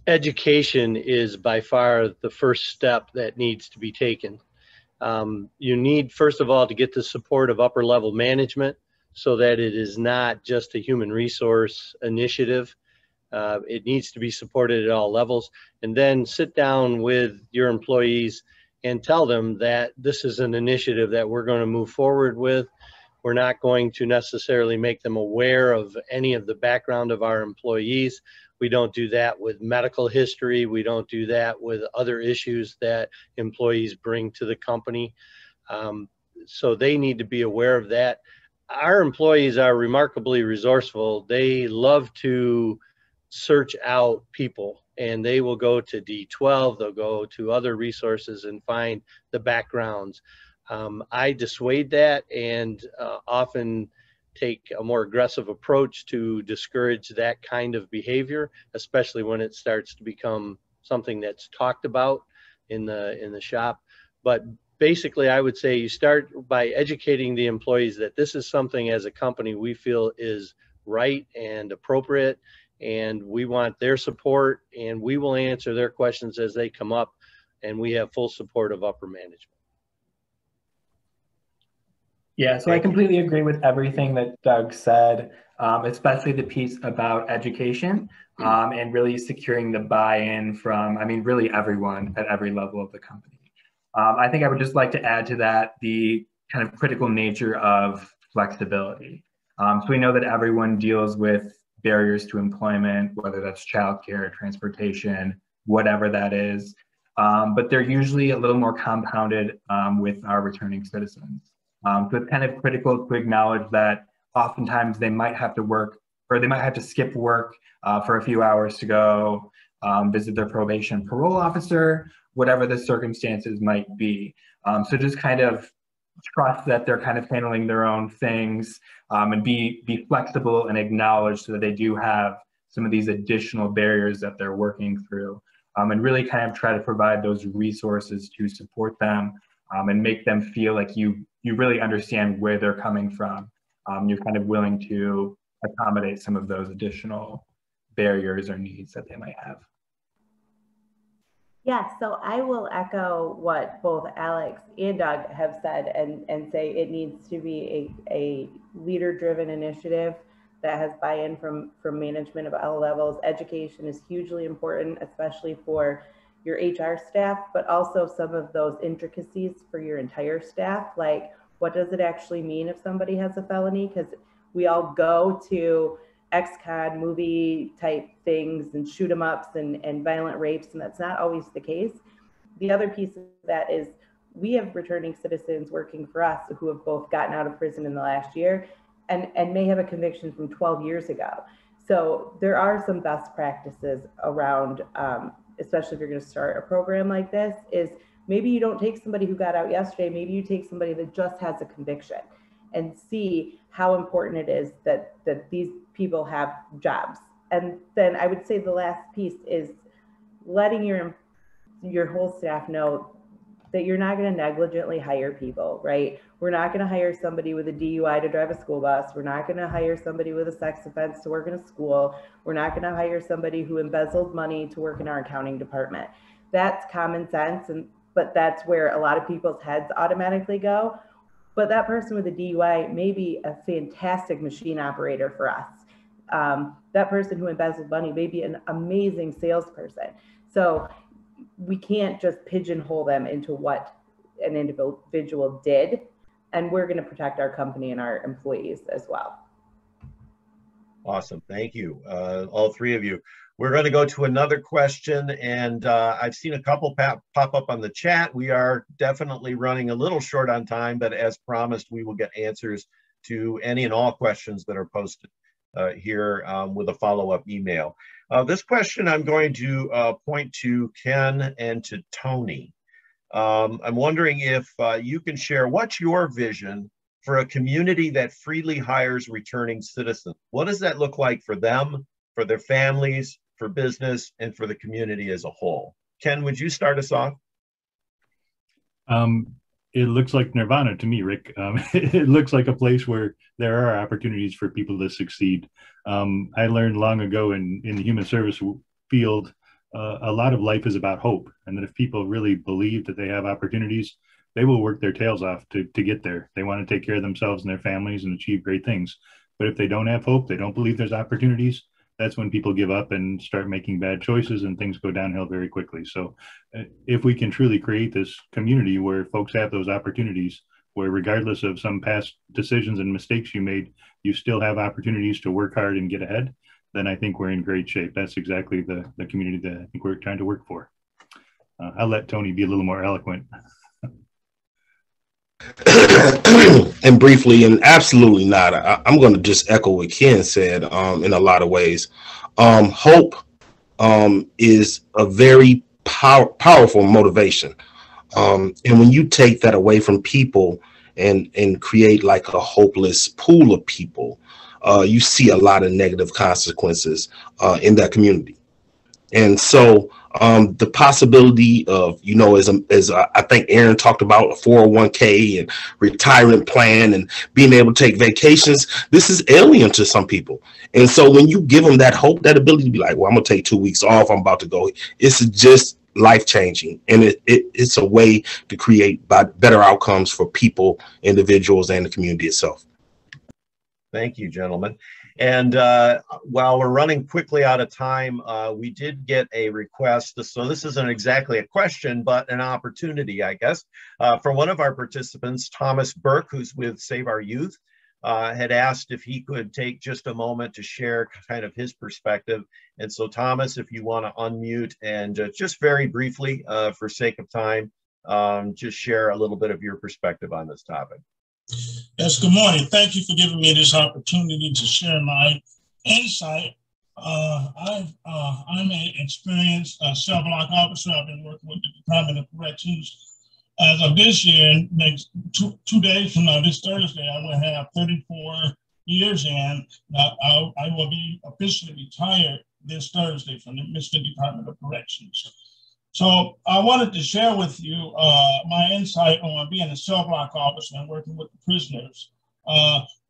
education is by far the first step that needs to be taken. You need, first of all, to get the support of upper level management so that it is not just a human resource initiative. It needs to be supported at all levels, and then sit down with your employees and tell them that this is an initiative that we're going to move forward with. We're not going to necessarily make them aware of any of the background of our employees. We don't do that with medical history. We don't do that with other issues that employees bring to the company. So they need to be aware of that. Our employees are remarkably resourceful. They love to search out people, and they will go to D12, they'll go to other resources and find the backgrounds. I dissuade that and often take a more aggressive approach to discourage that kind of behavior, especially when it starts to become something that's talked about in the shop. But basically, I would say you start by educating the employees that this is something as a company we feel is right and appropriate, and we want their support, and we will answer their questions as they come up, and we have full support of upper management. Yeah, so I completely agree with everything that Doug said, especially the piece about education and really securing the buy-in from, I mean, really everyone at every level of the company. I think I would just like to add to that the kind of critical nature of flexibility. So we know that everyone deals with barriers to employment, whether that's childcare, transportation, whatever that is. But they're usually a little more compounded with our returning citizens. So it's kind of critical to acknowledge that oftentimes they might have to work, or they might have to skip work for a few hours to go visit their probation parole officer, whatever the circumstances might be. So just kind of trust that they're kind of handling their own things, and be flexible and acknowledge so that they do have some of these additional barriers that they're working through, and really kind of try to provide those resources to support them, and make them feel like you really understand where they're coming from. You're kind of willing to accommodate some of those additional barriers or needs that they might have. Yeah, so I will echo what both Alex and Doug have said and say it needs to be a leader-driven initiative that has buy-in from management of all levels. Education is hugely important, especially for your HR staff, but also some of those intricacies for your entire staff. Like, what does it actually mean if somebody has a felony? Because we all go to ex-con movie type things and shoot 'em ups and violent rapes, and that's not always the case. The other piece of that is we have returning citizens working for us who have both gotten out of prison in the last year and may have a conviction from 12 years ago. So there are some best practices around, especially if you're going to start a program like this, is maybe you don't take somebody who got out yesterday, maybe you take somebody that just has a conviction and see how important it is that these people have jobs. And then I would say the last piece is letting your whole staff know that you're not going to negligently hire people, right? We're not going to hire somebody with a DUI to drive a school bus. We're not going to hire somebody with a sex offense to work in a school. We're not going to hire somebody who embezzled money to work in our accounting department. That's common sense, but that's where a lot of people's heads automatically go. But that person with a DUI may be a fantastic machine operator for us. That person who embezzled money may be an amazing salesperson. So we can't just pigeonhole them into what an individual did, and we're going to protect our company and our employees as well. Awesome. Thank you, all three of you. We're going to go to another question, and I've seen a couple pop up on the chat. We are definitely running a little short on time, but as promised, we will get answers to any and all questions that are posted here with a follow-up email. This question I'm going to point to Ken and to Tony. I'm wondering if you can share what's your vision for a community that freely hires returning citizens. What does that look like for them, for their families, for business, and for the community as a whole? Ken, would you start us off? It looks like nirvana to me, Rick. It looks like a place where there are opportunities for people to succeed. I learned long ago in the human service field, a lot of life is about hope. And that if people really believe that they have opportunities, they will work their tails off to get there. They want to take care of themselves and their families and achieve great things. But if they don't have hope, they don't believe there's opportunities, that's when people give up and start making bad choices and things go downhill very quickly. So if we can truly create this community where folks have those opportunities, where regardless of some past decisions and mistakes you made, you still have opportunities to work hard and get ahead, then I think we're in great shape. That's exactly the community that I think we're trying to work for. I'll let Tony be a little more eloquent. And briefly, and absolutely not, I'm going to just echo what Ken said in a lot of ways. Hope is a very powerful motivation. And when you take that away from people and create like a hopeless pool of people, you see a lot of negative consequences in that community. And so the possibility of, you know, as I think Aaron talked about, a 401k and retirement plan and being able to take vacations, this is alien to some people. And so when you give them that hope, that ability to be like, well, I'm going to take 2 weeks off, I'm about to go, it's just life-changing. And it's a way to create better outcomes for people, individuals, and the community itself. Thank you, gentlemen. And while we're running quickly out of time, we did get a request. So this isn't exactly a question, but an opportunity, I guess, from one of our participants, Thomas Burke, who's with Save Our Youth, had asked if he could take just a moment to share kind of his perspective. And so, Thomas, if you want to unmute and just very briefly, for sake of time, just share a little bit of your perspective on this topic. Yes, good morning. Thank you for giving me this opportunity to share my insight. I'm an experienced cell block officer. I've been working with the Department of Corrections. As of this year, next 2 days from now, this Thursday, I will have 34 years in. I will be officially retired this Thursday from the Michigan Department of Corrections. So I wanted to share with you my insight on being a cell block officer and working with the prisoners.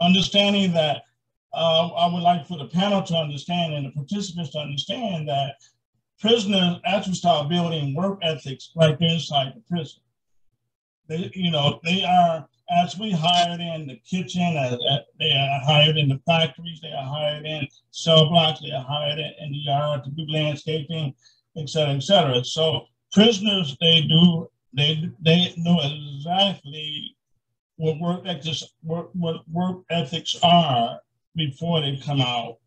Understanding that I would like for the panel to understand and the participants to understand that prisoners actually start building work ethics right there inside the prison. They are actually hired in the kitchen, they are hired in the factories, they are hired in cell blocks, they are hired in the yard to do landscaping, et cetera, et cetera. So prisoners, they know exactly what work ethics are before they come out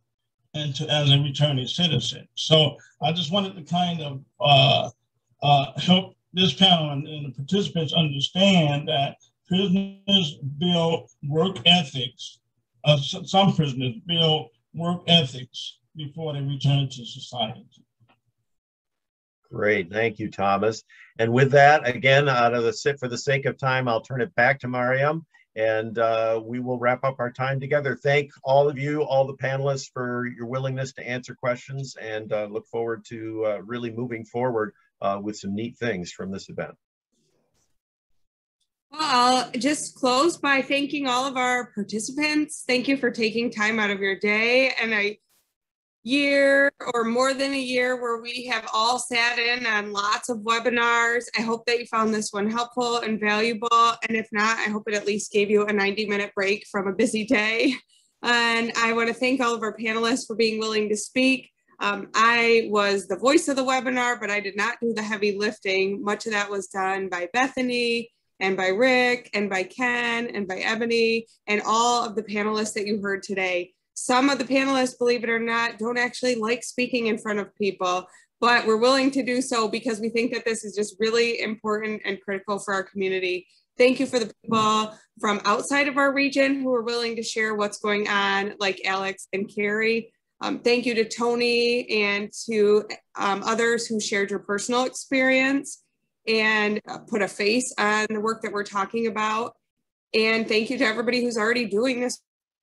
as a returning citizen. So I just wanted to kind of help this panel and the participants understand that prisoners build work ethics. Some prisoners build work ethics before they return to society. Great, thank you, Thomas. And with that, again, for the sake of time, I'll turn it back to Mariam, and we will wrap up our time together. Thank all of you, all the panelists, for your willingness to answer questions, and look forward to really moving forward with some neat things from this event. Well, I'll just close by thanking all of our participants. Thank you for taking time out of your day and a year or more than a year where we have all sat in on lots of webinars. I hope that you found this one helpful and valuable. And if not, I hope it at least gave you a 90-minute break from a busy day. And I want to thank all of our panelists for being willing to speak. I was the voice of the webinar, but I did not do the heavy lifting. Much of that was done by Bethany and by Rick and by Ken and by Ebony and all of the panelists that you heard today. Some of the panelists, believe it or not, don't actually like speaking in front of people, but we're willing to do so because we think that this is just really important and critical for our community. Thank you for the people from outside of our region who are willing to share what's going on, like Alex and Carrie. Thank you to Tony and to others who shared your personal experience and put a face on the work that we're talking about. And thank you to everybody who's already doing this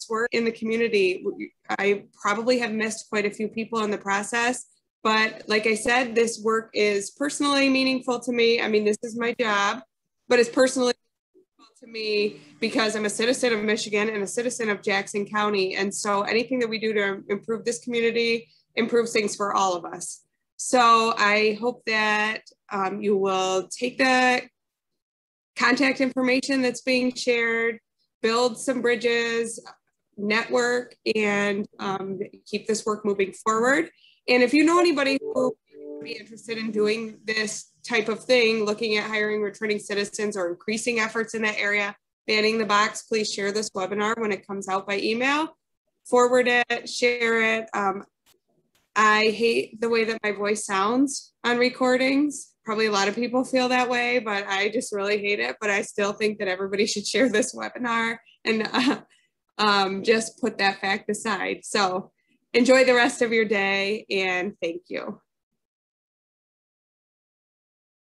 work in the community. I probably have missed quite a few people in the process, but like I said, this work is personally meaningful to me. I mean, this is my job, but it's personally meaningful to me because I'm a citizen of Michigan and a citizen of Jackson County. And so anything that we do to improve this community improves things for all of us. So I hope that you will take the contact information that's being shared, build some bridges, network, and keep this work moving forward. And if you know anybody who would be interested in doing this type of thing, looking at hiring returning citizens or increasing efforts in that area, banning the box, please share this webinar when it comes out by email. Forward it, share it. I hate the way that my voice sounds on recordings. Probably a lot of people feel that way, but I just really hate it. But I still think that everybody should share this webinar and just put that fact aside. So enjoy the rest of your day and thank you.